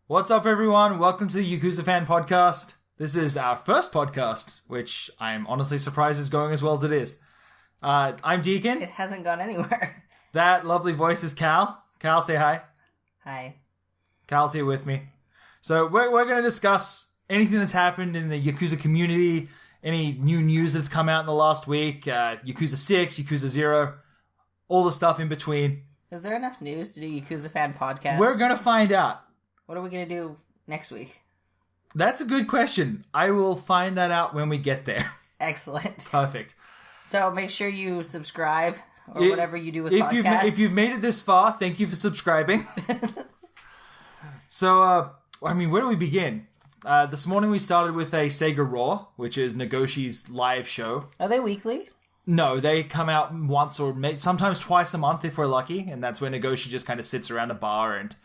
What's up, everyone? Welcome to the Yakuza Fan Podcast. This is our first podcast, which I'm honestly surprised is going as well as it is. I'm Deacon. It hasn't gone anywhere. That lovely voice is Kal. Kal, say hi. Hi. Kal's here with me. So we're going to discuss anything that's happened in the Yakuza community, any new news that's come out in the last week, Yakuza 6, Yakuza 0, all the stuff in between. Is there enough news to do Yakuza Fan Podcast? We're going to find out. What are we going to do next week? That's a good question. I will find that out when we get there. Excellent. Perfect. So make sure you subscribe or whatever you do with podcasts. If you've made it this far, thank you for subscribing. So, where do we begin? This morning we started with a Sega Raw, which is Negoshi's live show. Are they weekly? No, they come out once or sometimes twice a month if we're lucky, and that's where Negoshi just kind of sits around a bar and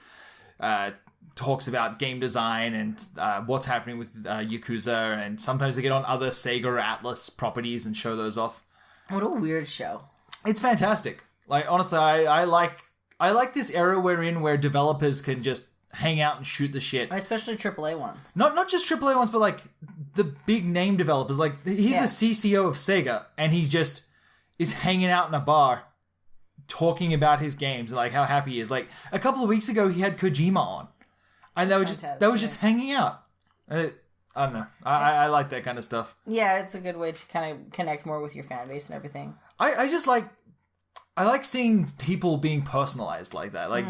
talks about game design and what's happening with Yakuza, and sometimes they get on other Sega or Atlas properties and show those off. What a weird show. It's fantastic. Like, honestly, I like this era we're in where developers can just hang out and shoot the shit. Especially AAA ones. Not just AAA ones, but like the big name developers. Like, he's the CCO of Sega, and he just is hanging out in a bar talking about his games and like how happy he is. Like, a couple of weeks ago, he had Kojima on. And they were just hanging out. I don't know. I like that kind of stuff. Yeah, it's a good way to kind of connect more with your fan base and everything. I like seeing people being personalized like that. Like,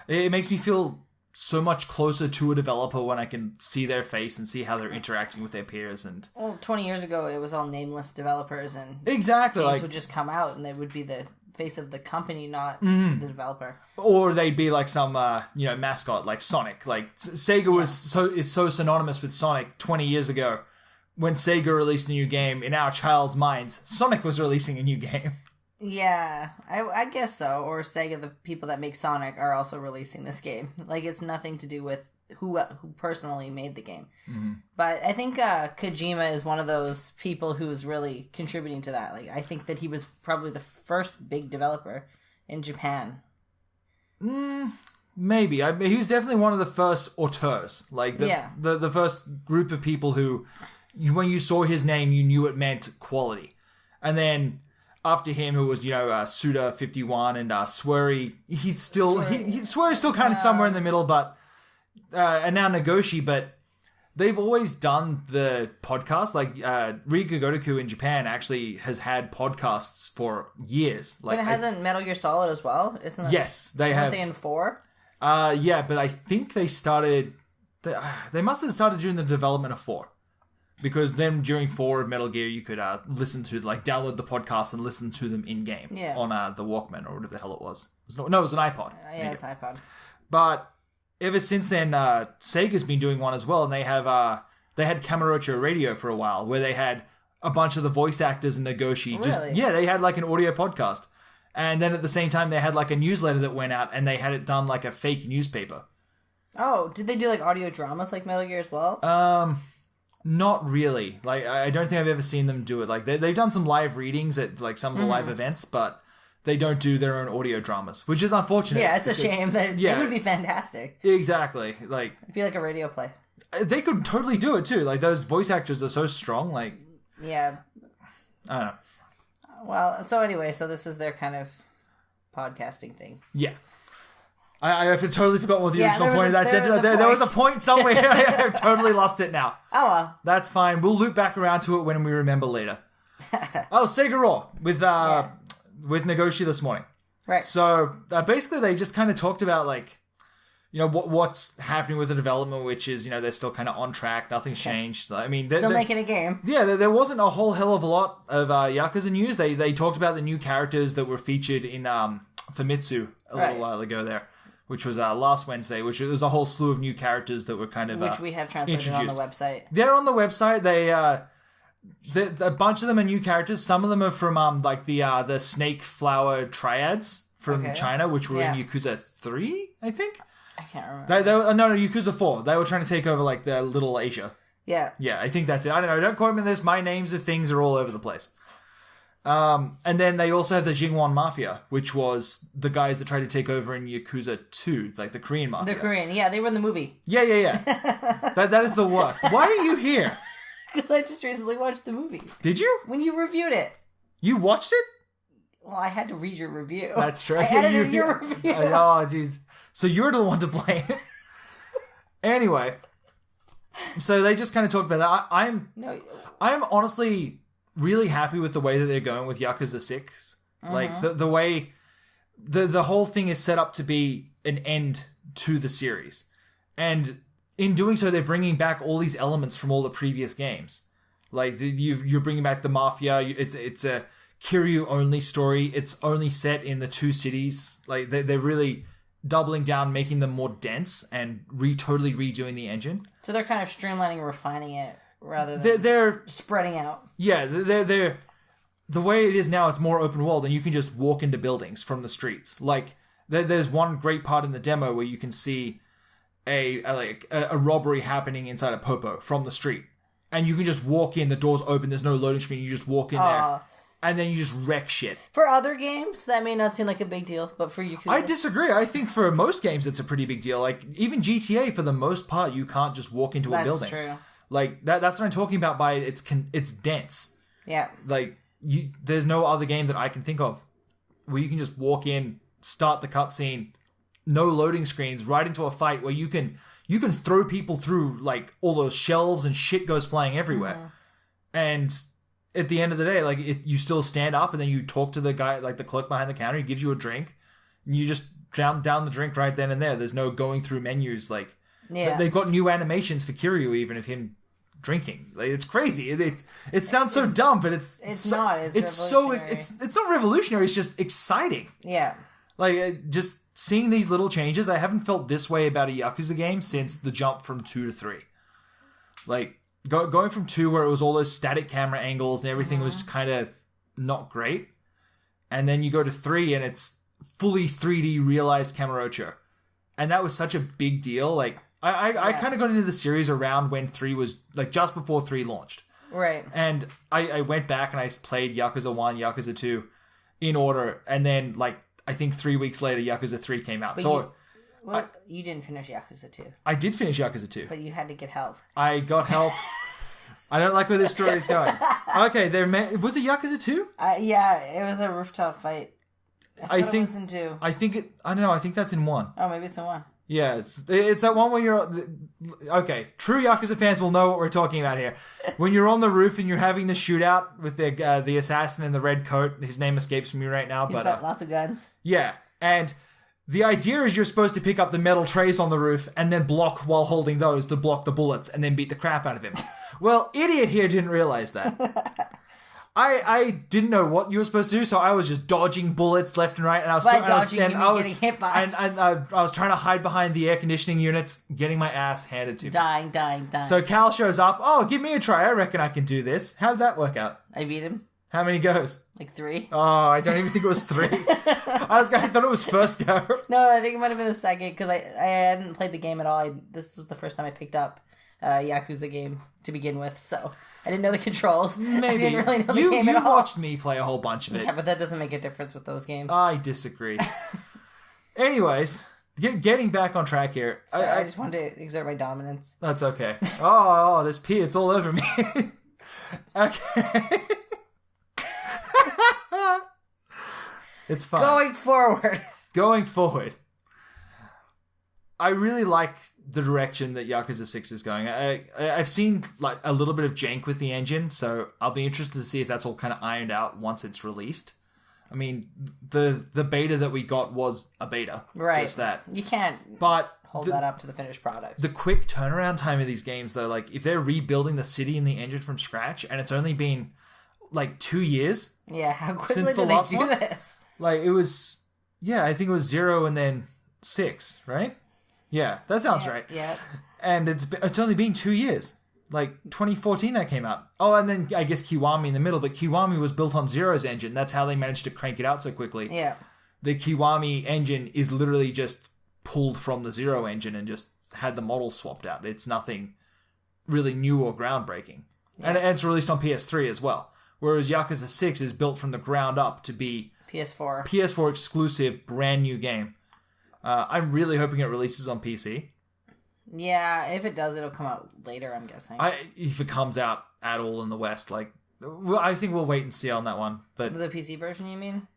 it makes me feel so much closer to a developer when I can see their face and see how they're interacting with their peers. And 20 years ago, it was all nameless developers, and exactly, games would just come out and they would be the face of the company, not the developer. Or they'd be like some mascot like Sonic. Like, Sega is so synonymous with Sonic 20 years ago. When Sega released a new game, in our child's minds, Sonic was releasing a new game. Yeah, I guess so. Or Sega, the people that make Sonic, are also releasing this game. Like, it's nothing to do with who personally made the game. Mm-hmm. But I think Kojima is one of those people who's really contributing to that. Like, I think that he was probably the first big developer in Japan. Maybe. He was definitely one of the first auteurs. Like, the first group of people who, when you saw his name, you knew it meant quality. And then after him, it was, Suda51 and Swery. He's still... Swery's still kind of somewhere in the middle, but... and now Negoshi, but they've always done the podcast. Like, Riga Gotoku in Japan actually has had podcasts for years. Like, but it hasn't Metal Gear Solid as well? Isn't it? Yes, they have. Aren't they in 4? Yeah, but I think they started... They must have started during the development of 4. Because then during 4 of Metal Gear, you could listen to, like, download the podcast and listen to them in-game. Yeah. On the Walkman or whatever the hell it was. It was an iPod. Yeah, it's an iPod. But ever since then, Sega's been doing one as well, and they had Kamurocho Radio for a while, where they had a bunch of the voice actors in Negoshi. Really? They had like an audio podcast. And then at the same time, they had like a newsletter that went out, and they had it done like a fake newspaper. Oh, did they do like audio dramas like Metal Gear as well? Not really. Like, I don't think I've ever seen them do it. Like, they've done some live readds at like some of the live events, but they don't do their own audio dramas, which is unfortunate. Yeah, it's a shame. It would be fantastic. Exactly. Like, it'd be like a radio play. They could totally do it too. Like, those voice actors are so strong. Like, yeah. I don't know. Well, so anyway, this is their kind of podcasting thing. Yeah. I have totally forgotten what the original point of that sentence. There was a point somewhere. I have totally lost it now. Oh, well. That's fine. We'll loop back around to it when we remember later. Sega Raw with Negoshi this morning. Right. So, basically, they just kind of talked about, like, what's happening with the development, which is, they're still kind of on track. Nothing's changed. I mean, still making a game. Yeah, there wasn't a whole hell of a lot of Yakuza news. They talked about the new characters that were featured in Famitsu a little while ago there, which was last Wednesday, which was a whole slew of new characters that were kind of which we have translated introduced on the website. They're on the website. A bunch of them are new characters. Some of them are from the snake flower triads from China, which were in Yakuza 3, I think. I can't remember. No, Yakuza 4. They were trying to take over like the Little Asia. Yeah. Yeah, I think that's it. I don't know. Don't quote me on this. My names of things are all over the place. And then they also have the Jingwon Mafia, which was the guys that tried to take over in Yakuza 2, like the Korean Mafia. The Korean, yeah, they were in the movie. Yeah. That is the worst. Why are you here? Because I just recently watched the movie. Did you? When you reviewed it. You watched it? Well, I had to read your review. That's true. I edited your review. Oh, jeez. So you're the one to blame. Anyway, so they just kind of talked about that. I'm honestly really happy with the way that they're going with Yakuza 6. Mm-hmm. Like, the way... The whole thing is set up to be an end to the series. And in doing so, they're bringing back all these elements from all the previous games. Like, you're bringing back the Mafia. It's a Kiryu-only story. It's only set in the 2 cities. Like, they're really doubling down, making them more dense, and totally redoing the engine. So they're kind of streamlining and refining it, rather than they're spreading out. Yeah, they're the way it is now, it's more open world, and you can just walk into buildings from the streets. Like, there's one great part in the demo where you can see a robbery happening inside a Popo from the street. And you can just walk in, the door's open, there's no loading screen, you just walk in there. And then you just wreck shit. For other games, that may not seem like a big deal, but for Yakuza... I disagree. I think for most games, it's a pretty big deal. Like, even GTA, for the most part, you can't just walk into a building. That's true. Like, that's what I'm talking about by it's dense. Yeah. Like, there's no other game that I can think of where you can just walk in, start the cutscene, no loading screens, right into a fight where you can throw people through, like, all those shelves and shit goes flying everywhere. Mm-hmm. And at the end of the day, like, you still stand up and then you talk to the guy, like the clerk behind the counter, he gives you a drink, and you just down the drink right then and there. There's no going through menus. Like, they've got new animations for Kiryu, even of him drinking. Like, it's crazy. It sounds so dumb, but it's not. It's not revolutionary. It's just exciting. Yeah. Like, just seeing these little changes, I haven't felt this way about a Yakuza game since the jump from 2 to 3. Like, going from 2, where it was all those static camera angles and everything was kind of not great, and then you go to 3 and it's fully 3D realized Kamurocho, and that was such a big deal. Like, I kind of got into the series around when 3 was, like, just before 3 launched. Right. And I went back and I played Yakuza 1, Yakuza 2 in order, and then, like, I think 3 weeks later, Yakuza 3 came out. You didn't finish Yakuza 2. I did finish Yakuza 2. But you had to get help. I got help. I don't like where this story is going. Okay, was it Yakuza 2? Yeah, it was a rooftop fight. I think it was in 2. I don't know, I think that's in 1. Oh, maybe it's in 1. Yeah, it's that one where you're... Okay, true Yakuza fans will know what we're talking about here. When you're on the roof and you're having the shootout with the assassin in the red coat, his name escapes me right now. He's got lots of guns. Yeah, and the idea is you're supposed to pick up the metal trays on the roof and then block while holding those to block the bullets and then beat the crap out of him. Well, idiot here didn't realize that. I didn't know what you were supposed to do, so I was just dodging bullets left and right, and I was getting hit by. And I was trying to hide behind the air conditioning units, getting my ass handed to me. Dying. So Kal shows up. Oh, give me a try. I reckon I can do this. How did that work out? I beat him. How many goes? Like 3. Oh, I don't even think it was 3. I thought it was first go. No, I think it might have been the second, because I hadn't played the game at all. This was the first time I picked up a Yakuza game to begin with, so I didn't know the controls. Maybe. I didn't really know the game at all. You watched me play a whole bunch of it. Yeah, but that doesn't make a difference with those games. I disagree. Anyways, getting back on track here. Sorry, I just wanted to exert my dominance. That's okay. Oh, this pee, it's all over me. Okay. It's fine. Going forward. I really like the direction that Yakuza 6 is going. I've seen like a little bit of jank with the engine, so I'll be interested to see if that's all kind of ironed out once it's released. I mean, the beta that we got was a beta. Right. Just that. You can't hold that up to the finished product. The quick turnaround time of these games, though, like if they're rebuilding the city and the engine from scratch, and it's only been like 2 years. Yeah, how quickly did they do this? Like it was, I think it was 0 and then 6, right? Yeah, that sounds right. Yeah. And it's only been 2 years. Like 2014 that came out. Oh, and then I guess Kiwami in the middle, but Kiwami was built on Zero's engine. That's how they managed to crank it out so quickly. Yeah. The Kiwami engine is literally just pulled from the Zero engine and just had the models swapped out. It's nothing really new or groundbreaking. Yeah. And it's released on PS3 as well, whereas Yakuza 6 is built from the ground up to be PS4 exclusive, brand new game. I'm really hoping it releases on PC. Yeah, if it does, it'll come out later, I'm guessing. If it comes out at all in the West, I think we'll wait and see on that one. But the PC version, you mean?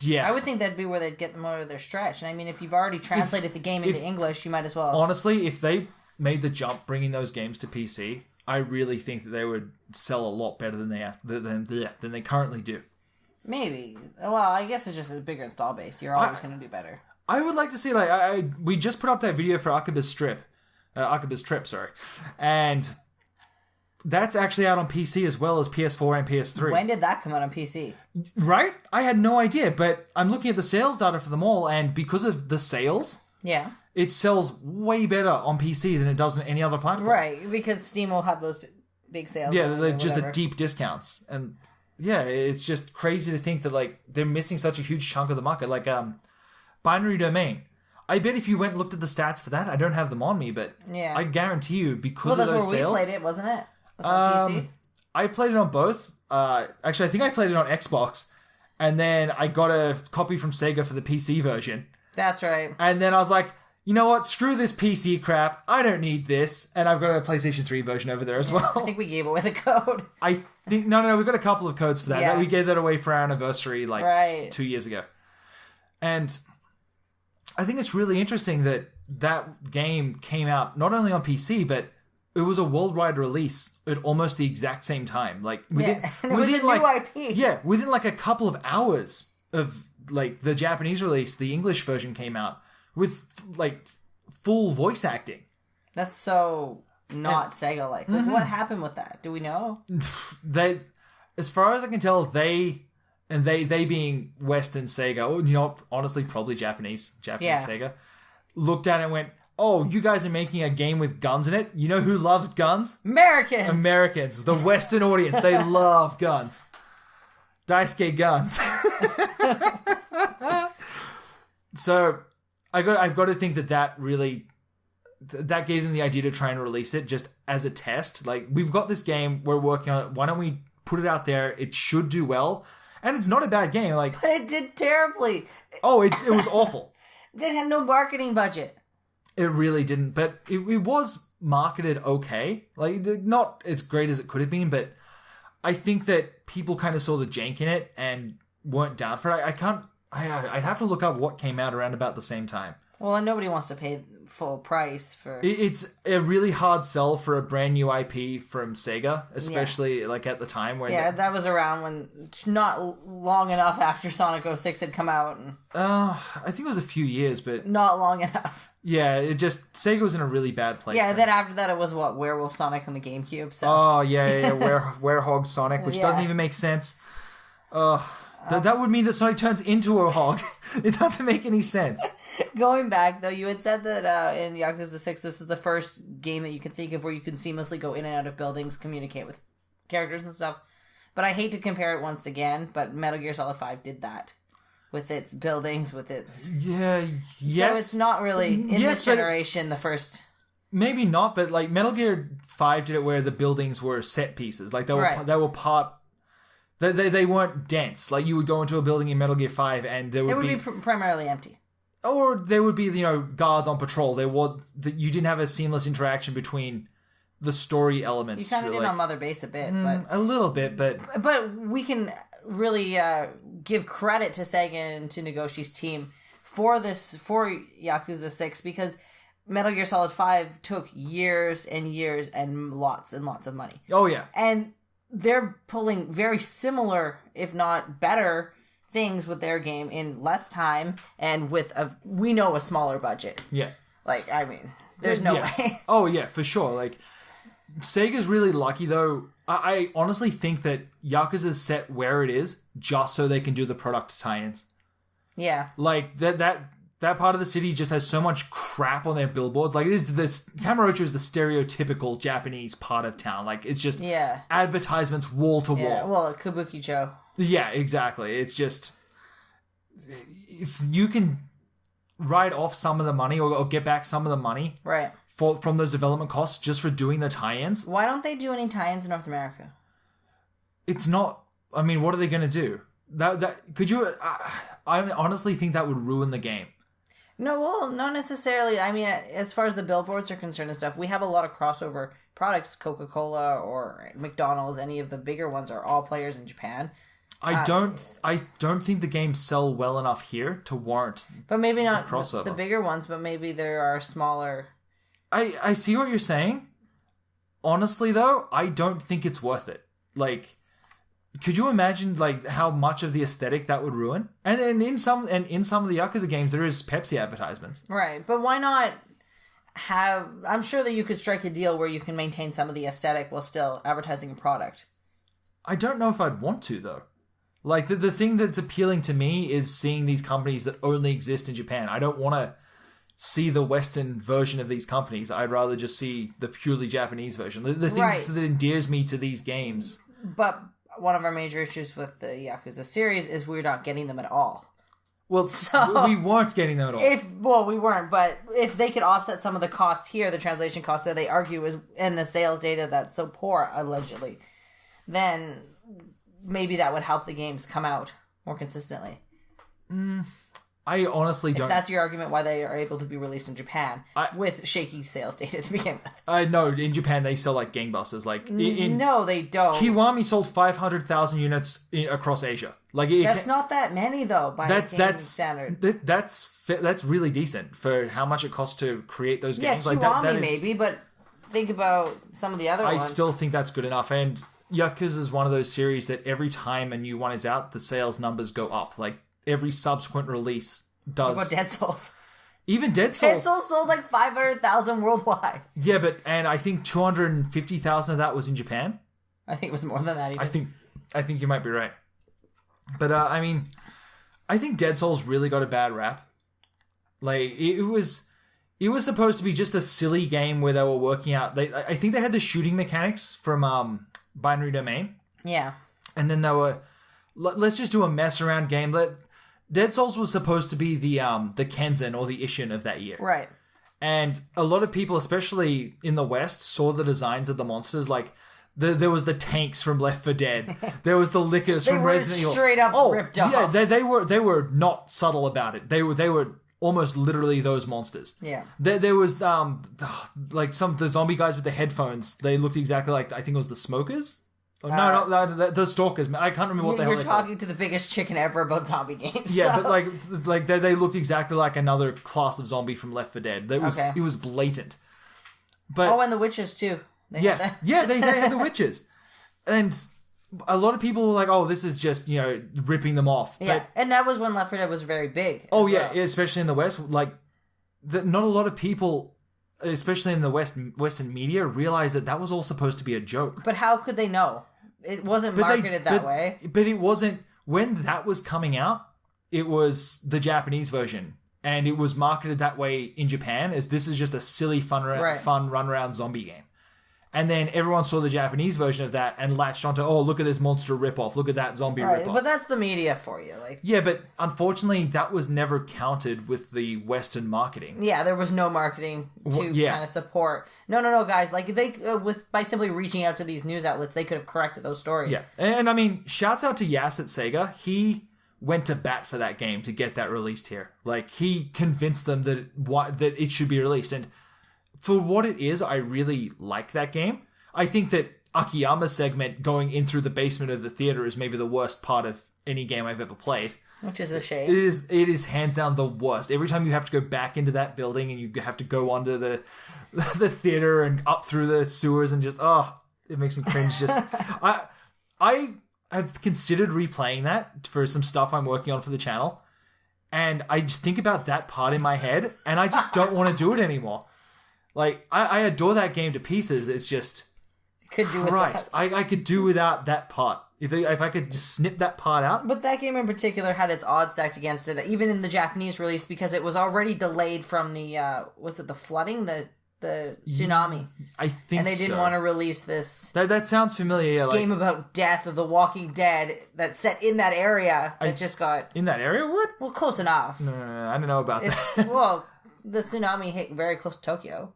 Yeah. I would think that'd be where they'd get more of their stretch. And I mean, if you've already translated the game into English, you might as well. Honestly, if they made the jump bringing those games to PC, I really think that they would sell a lot better than they currently do. Maybe. Well, I guess it's just a bigger install base. You're always going to do better. I would like to see, we just put up that video for Akiba's Trip, and that's actually out on PC as well as PS4 and PS3. When did that come out on PC? Right? I had no idea, but I'm looking at the sales data for them all, and because of the sales, it sells way better on PC than it does on any other platform. Right, because Steam will have those big sales. Yeah, they're just the deep discounts. And yeah, it's just crazy to think that they're missing such a huge chunk of the market. Binary Domain. I bet if you went and looked at the stats for that, I don't have them on me, but I guarantee you, because of those sales... Well, that's where we played it, wasn't it? Was it on PC? I played it on both. Actually, I think I played it on Xbox, and then I got a copy from Sega for the PC version. That's right. And then I was like, you know what? Screw this PC crap. I don't need this. And I've got a PlayStation 3 version over there as well. I think we gave away the code. I think... No, we got a couple of codes for that. Yeah. We gave that away for our anniversary 2 years ago. And... I think it's really interesting that game came out not only on PC, but it was a worldwide release at almost the exact same time. Within new IP. Yeah, within a couple of hours of the Japanese release, the English version came out with full voice acting. That's so not Sega-like. What happened with that? Do we know? They, as far as I can tell, they being Western Sega, or honestly, probably Japanese Sega, looked at it and went, "Oh, you guys are making a game with guns in it. You know who loves guns? Americans, the Western audience. They love guns. Daisuke guns." So I've got to think that really that gave them the idea to try and release it just as a test. We've got this game, we're working on it. Why don't we put it out there? It should do well. And it's not a bad game. But it did terribly. Oh, it was awful. It had no marketing budget. It really didn't. But it was marketed okay. Not as great as it could have been, but I think that people kind of saw the jank in it and weren't down for it. I'd have to look up what came out around about the same time. Well, and nobody wants to pay full price for... It's a really hard sell for a brand new IP from Sega, especially at the time. That was around when... Not long enough after Sonic 06 had come out. I think it was a few years, but... Not long enough. Yeah, Sega was in a really bad place. Yeah, then after that it was, Werewolf Sonic on the GameCube. So. Oh, yeah, Werehog Sonic, which doesn't even make sense. That would mean that Sonic turns into a hog. It doesn't make any sense. Going back, though, you had said that in Yakuza 6, this is the first game that you can think of where you can seamlessly go in and out of buildings, communicate with characters and stuff. But I hate to compare it once again, but Metal Gear Solid 5 did that. With its buildings, with its... Yes. So it's not really, in this generation, the first... Maybe not, but Metal Gear 5 did it where the buildings were set pieces. They were part... They weren't dense. You would go into a building in Metal Gear 5 and there would be... It would be primarily empty. Or there would be, guards on patrol. You didn't have a seamless interaction between the story elements. You kind of did on Mother Base a bit, but... A little bit, but... But we can really give credit to Sega and to Negoshi's team for Yakuza 6, because Metal Gear Solid 5 took years and years and lots of money. Oh, yeah. And they're pulling very similar, if not better, things with their game in less time and with a smaller budget. Yeah. There's no way. Oh, yeah, for sure. Sega's really lucky, though. I honestly think that Yakuza's set where it is just so they can do the product tie-ins. Yeah. That part of the city just has so much crap on their billboards. It is this... Kamurocho is the stereotypical Japanese part of town. It's just advertisements wall to wall. Yeah, well, Kabukicho. Yeah, exactly. It's just... If you can write off some of the money or get back some of the money... Right. From those development costs just for doing the tie-ins... Why don't they do any tie-ins in North America? It's not... I mean, what are they going to do? That could you? I honestly think that would ruin the game. No, well, not necessarily. I mean, as far as the billboards are concerned and stuff, we have a lot of crossover products. Coca-Cola or McDonald's, any of the bigger ones are all players in Japan. I don't think the games sell well enough here to warrant. But maybe not crossover. The bigger ones, but maybe there are smaller. I see what you're saying. Honestly, though, I don't think it's worth it. Like, could you imagine like how much of the aesthetic that would ruin? And in some of the Yakuza games, there is Pepsi advertisements. Right, but why not have? I'm sure that you could strike a deal where you can maintain some of the aesthetic while still advertising a product. I don't know if I'd want to though. Like the thing that's appealing to me is seeing these companies that only exist in Japan. I don't want to see the Western version of these companies. I'd rather just see the purely Japanese version. The thing that endears me to these games. But one of our major issues with the Yakuza series is we're not getting them at all. Well, so, we weren't getting them at all. We weren't, but if they could offset some of the costs here, the translation costs that they argue is in the sales data that's so poor, allegedly, then maybe that would help the games come out more consistently. I honestly don't... If that's your argument why they are able to be released in Japan with shaky sales data to begin with. No, in Japan they sell like gangbusters. Like no, they don't. Kiwami sold 500,000 units across Asia. Like that's not that many though by game standard. That's really decent for how much it costs to create those games. Yeah, Kiwami like that is, maybe, but think about some of the other ones. I still think that's good enough. And Yakuza is one of those series that every time a new one is out, the sales numbers go up. Like every subsequent release does. What about Dead Souls? Even Dead Souls. Dead Souls sold like 500,000 worldwide. Yeah, and I think 250,000 of that was in Japan. I think it was more than that. Even. I think you might be right. But I mean, I think Dead Souls really got a bad rap. Like it was supposed to be just a silly game where they were working out. I think they had the shooting mechanics from Binary Domain. Yeah. And then they were, let's just do a mess around game. Dead Souls was supposed to be the Kenzan or the Ishin of that year. Right. And a lot of people, especially in the West, saw the designs of the monsters. Like, there was the tanks from Left 4 Dead. There was the lickers from Resident Evil. Straight up ripped off. Yeah, they were not subtle about it. They were almost literally those monsters. Yeah. There was like some of the zombie guys with the headphones. They looked exactly like, I think it was the Smokers. Oh, no, not the Stalkers. I can't remember what the hell you're talking to the biggest chicken ever about zombie games. Yeah, but like they looked exactly like another class of zombie from Left 4 Dead. It was blatant. But and the witches too. They had the witches, and a lot of people were like, "Oh, this is just ripping them off." Yeah, and that was when Left 4 Dead was very big. Oh yeah, especially in the West. Like, not a lot of people, especially in the Western media, realized that was all supposed to be a joke. But how could they know? It wasn't marketed that way. But it wasn't. When that was coming out, it was the Japanese version. And it was marketed that way in Japan as this is just a silly, fun run-around zombie game. And then everyone saw the Japanese version of that and latched onto, oh, look at this monster ripoff. Look at that zombie ripoff. But that's the media for you. Yeah, but unfortunately, that was never counted with the Western marketing. Yeah, there was no marketing to kind of support. No, guys. Like, they by simply reaching out to these news outlets, they could have corrected those stories. Yeah, and I mean, shouts out to Yas at Sega. He went to bat for that game to get that released here. Like, he convinced them that it should be released. And for what it is, I really like that game. I think that Akiyama's segment going in through the basement of the theater is maybe the worst part of any game I've ever played. Which is a shame. It is hands down the worst. Every time you have to go back into that building and you have to go under the theater and up through the sewers and just, it makes me cringe. Just I have considered replaying that for some stuff I'm working on for the channel. And I just think about that part in my head and I just don't want to do it anymore. Like, I adore that game to pieces. It's just, Christ, I could do without that part. If I could just snip that part out. But that game in particular had its odds stacked against it, even in the Japanese release, because it was already delayed from the, was it the flooding? The tsunami. I think so. And they didn't want to release this... That sounds familiar, game about death of the Walking Dead that's set in that area that just got... In that area? What? Well, close enough. No, I don't know about that. Well, the tsunami hit very close to Tokyo.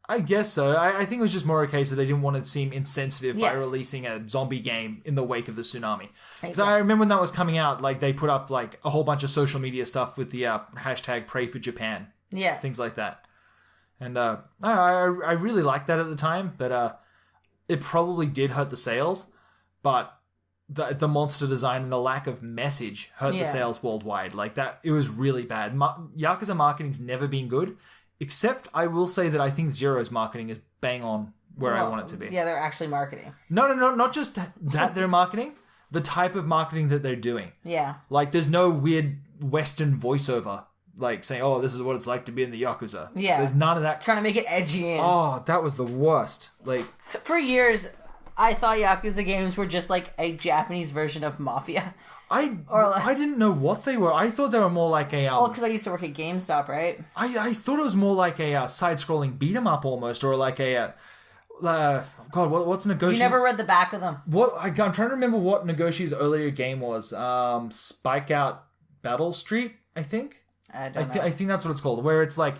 I guess so. I think it was just more a case that they didn't want to seem insensitive by releasing a zombie game in the wake of the tsunami. Because I remember when that was coming out, like they put up like a whole bunch of social media stuff with the hashtag Pray for Japan. Yeah. Things like that. And I really liked that at the time, but it probably did hurt the sales. But the monster design and the lack of message hurt the sales worldwide. Like that, it was really bad. Yakuza marketing's never been good. Except, I will say that I think Zero's marketing is bang on where I want it to be. Yeah, they're actually marketing. No, not just that they're marketing. The type of marketing that they're doing. Yeah. Like, there's no weird Western voiceover, like, saying, oh, this is what it's like to be in the Yakuza. Yeah. There's none of that. Trying to make it edgy. Oh, that was the worst. Like, for years, I thought Yakuza games were just like a Japanese version of Mafia. I didn't know what they were. I thought they were more like a... because I used to work at GameStop, right? I thought it was more like a side-scrolling beat-em-up almost, or like a... God, what's Negoshi's... You never read the back of them. I'm trying to remember what Negoshi's earlier game was. Spike Out Battle Street, I think? I don't know. I think that's what it's called, where it's like...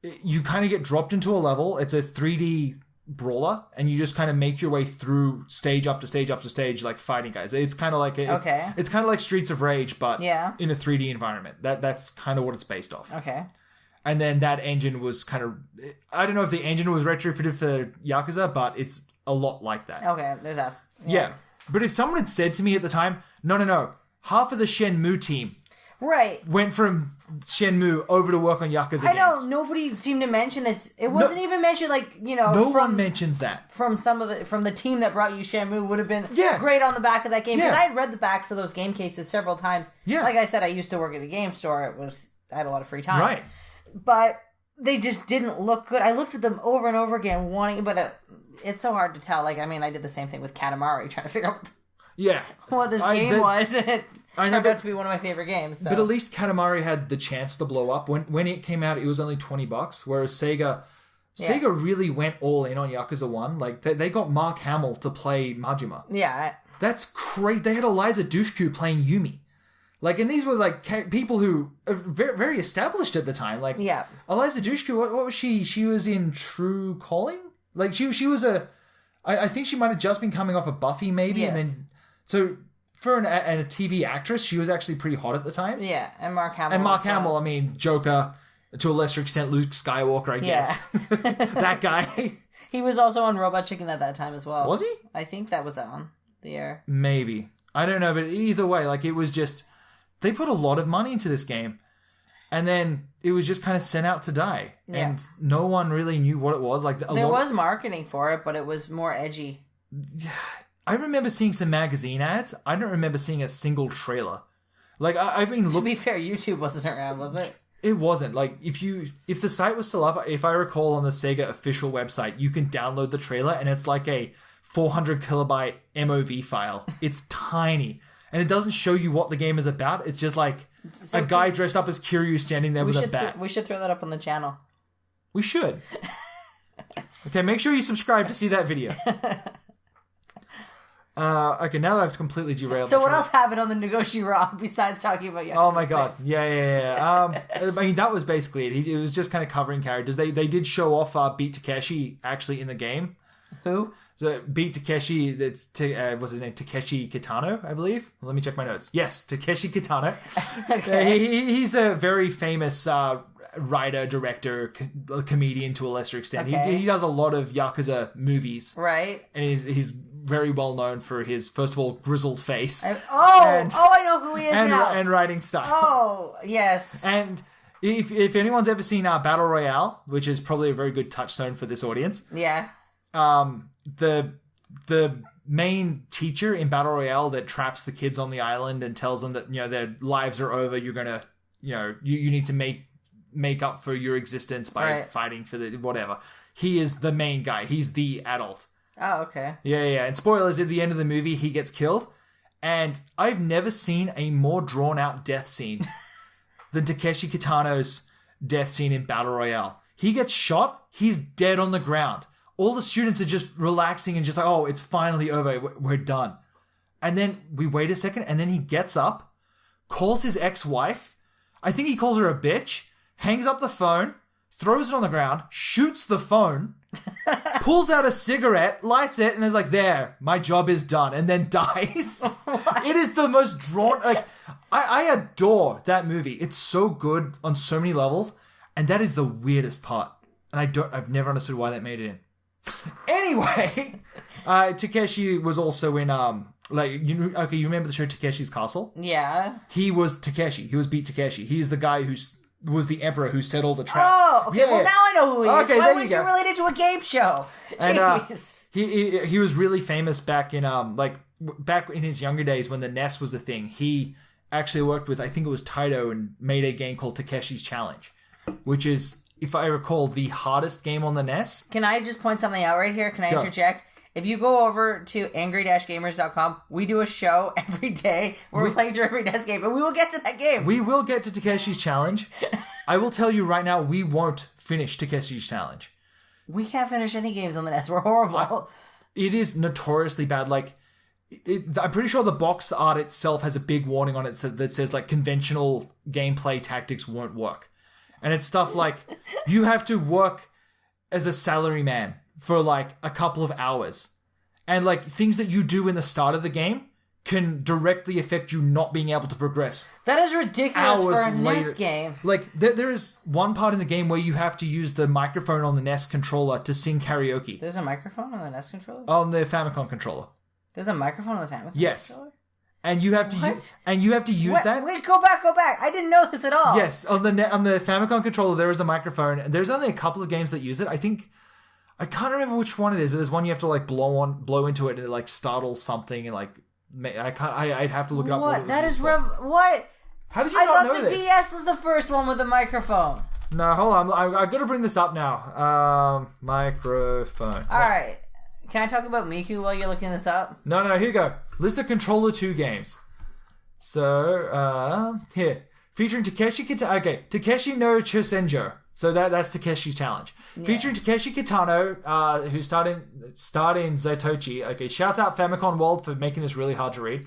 You kind of get dropped into a level. It's a 3D... brawler, and you just kind of make your way through stage after stage after stage, like fighting guys. It's kind of like it's kind of like Streets of Rage, but in a 3D environment. That's kind of what it's based off. Okay. And then that engine was kind of, I don't know if the engine was retrofitted for Yakuza, but it's a lot like that. Okay, there's that. Yeah. But if someone had said to me at the time, no, half of the Shenmue team went from Shenmue over to work on Yakuza games. I know, nobody seemed to mention this. It wasn't even mentioned, like, No one mentions that. From the team that brought you Shenmue would have been great on the back of that game. Because I had read the backs of those game cases several times. Yeah. Like I said, I used to work at the game store. I had a lot of free time. Right. But they just didn't look good. I looked at them over and over again, but it's so hard to tell. Like, I mean, I did the same thing with Katamari, trying to figure out what this game was. And it turned out to be one of my favorite games. So. But at least Katamari had the chance to blow up. When it came out, it was only $20, whereas Sega really went all in on Yakuza 1. Like, they got Mark Hamill to play Majima. Yeah. That's crazy. They had Eliza Dushku playing Yumi. Like, and these were, like, people who are very, very established at the time. Like, Eliza Dushku, what was she? She was in True Calling? Like, she was I think she might have just been coming off of Buffy, maybe. Yes. And then, so... For a TV actress, she was actually pretty hot at the time. Yeah, and Mark Hamill. I mean, Joker, to a lesser extent, Luke Skywalker, I guess. That guy. He was also on Robot Chicken at that time as well. Was he? I think that was on the air. Maybe. I don't know, but either way, like, it was just... They put a lot of money into this game. And then it was just kind of sent out to die. Yeah. And no one really knew what it was. Like there was marketing for it, but it was more edgy. I remember seeing some magazine ads. I don't remember seeing a single trailer. Like, I've been To be fair, YouTube wasn't around, was it? It wasn't. Like, if the site was still up, if I recall on the Sega official website, you can download the trailer, and it's like a 400 kilobyte MOV file. It's tiny. And it doesn't show you what the game is about. It's just like a guy dressed up as Kiryu standing there with a bat. We should throw that up on the channel. We should. Okay, make sure you subscribe to see that video. Okay, now that I've completely derailed. So what else happened on the Negoshi Raw besides talking about Yakuza? Oh my god, yeah. I mean, that was basically it. It was just kind of covering characters. They did show off Beat Takeshi actually in the game. Who? So Beat Takeshi, what's his name? Takeshi Kitano, I believe. Let me check my notes. Yes, Takeshi Kitano. Okay. He's a very famous writer, director, comedian to a lesser extent. Okay. He does a lot of Yakuza movies. Right. And he's very well known for his, first of all, grizzled face. I know who he is now. And writing style. Oh, yes. And if anyone's ever seen Battle Royale, which is probably a very good touchstone for this audience. Yeah. The main teacher in Battle Royale that traps the kids on the island and tells them that, their lives are over, you're gonna, you need to make up for your existence by fighting for the whatever. He is the main guy. He's the adult. Oh, okay. Yeah. And spoilers, at the end of the movie, he gets killed. And I've never seen a more drawn-out death scene than Takeshi Kitano's death scene in Battle Royale. He gets shot, he's dead on the ground. All the students are just relaxing and just like, oh, it's finally over, we're done. And then we wait a second, and then he gets up, calls his ex-wife, I think he calls her a bitch, hangs up the phone, throws it on the ground, shoots the phone, pulls out a cigarette, lights it, and is like, there, my job is done, and then dies. It is the most drawn... Like, I adore that movie. It's so good on so many levels, and that is the weirdest part. And I've never understood why that made it in. Anyway, Takeshi was also in, you remember the show Takeshi's Castle? Yeah. He was Takeshi. He was Beat Takeshi. He's the guy who was the emperor who set all the traps. Oh, okay. Yeah. Well, now I know who he is. Okay, why would you relate it to a game show? Jeez. And he was really famous back in back in his younger days when the NES was a thing. He actually worked with, I think it was Taito, and made a game called Takeshi's Challenge, which is, if I recall, the hardest game on the NES. Can I just point something out right here? Can I interject? If you go over to angry-gamers.com, we do a show every day where we're playing through every NES game, and we will get to that game. We will get to Takeshi's Challenge. I will tell you right now, we won't finish Takeshi's Challenge. We can't finish any games on the NES. We're horrible. It is notoriously bad. I'm pretty sure the box art itself has a big warning on it that says, conventional gameplay tactics won't work. And it's stuff like, you have to work as a salaryman for a couple of hours. And things that you do in the start of the game can directly affect you not being able to progress. That is ridiculous for a NES game. There is one part in the game where you have to use the microphone on the NES controller to sing karaoke. There's a microphone on the NES controller? On the Famicom controller. There's a microphone on the Famicom controller? And you have to use that. Wait, go back! I didn't know this at all. Yes, on the Famicom controller there is a microphone, and there's only a couple of games that use it. I can't remember which one it is, but there's one you have to blow into it and it startles something, and I'd have to look it up. What? That is what? How did you not know this? I thought the DS was the first one with a microphone. No, hold on. I've got to bring this up now. Microphone. All right. Can I talk about Miku while you're looking this up? No, here you go. List of Controller 2 games. So, here. Featuring Takeshi Kitano. Okay, Takeshi no Chosenjo. So that's Takeshi's Challenge. Yeah. Featuring Takeshi Kitano, who starred in Zaitochi. Okay, shouts out Famicom World for making this really hard to read.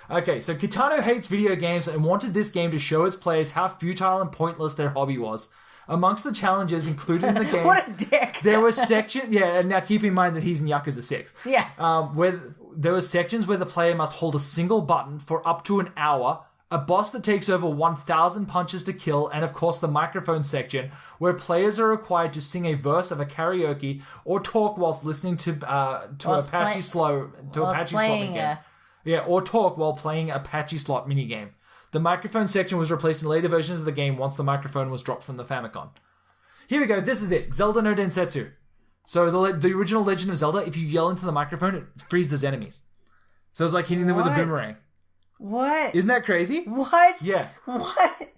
Okay, so Kitano hates video games and wanted this game to show its players how futile and pointless their hobby was. Amongst the challenges included in the game... What a dick! There was sections... Yeah, and now keep in mind that he's in Yakuza 6. Yeah. Where there were sections where the player must hold a single button for up to an hour, a boss that takes over 1,000 punches to kill, and of course the microphone section, where players are required to sing a verse of a karaoke or talk whilst listening to Apache Slot minigame. Yeah, or talk while playing Apache Slot minigame. The microphone section was replaced in later versions of the game once the microphone was dropped from the Famicom. Here we go, this is it. Zelda no Densetsu. So the original Legend of Zelda, if you yell into the microphone, it freezes enemies. So it's like hitting them with a boomerang. What? Isn't that crazy? What? Yeah. What?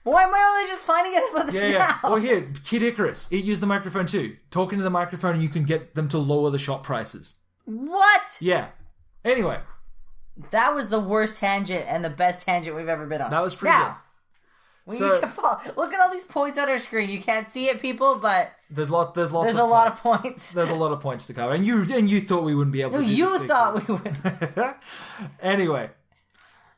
Why am I only just finding out about this now? Well, here, Kid Icarus, it used the microphone too. Talking to the microphone, and you can get them to lower the shop prices. What? Yeah. Anyway. That was the worst tangent and the best tangent we've ever been on. That was pretty good. We need to follow. Look at all these points on our screen. You can't see it, people, but there's lots of points. There's a lot of points to cover, and you thought we wouldn't be able to do this. You thought we would. Anyway,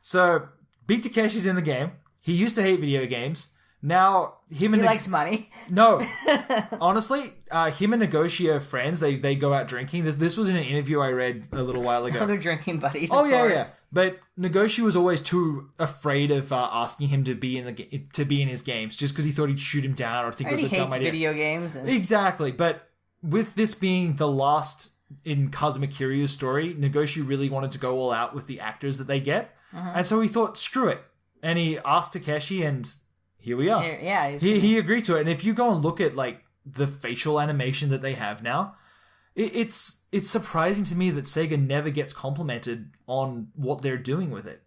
so Beat Takeshi's in the game. He used to hate video games. Now he likes money. No, honestly, him and Negoshi are friends. They go out drinking. This was in an interview I read a little while ago. They're drinking buddies. Of course. Yeah. But Negoshi was always too afraid of asking him to be in his games, just because he thought he'd shoot him down or think it was a dumb idea. He hates video games. Exactly, but with this being the last in Kazuma Kiryu's story, Negoshi really wanted to go all out with the actors that they get, and so he thought, screw it, and he asked Takeshi, and here we are. He agreed to it, and if you go and look at the facial animation that they have now, it's surprising to me that Sega never gets complimented on what they're doing with it.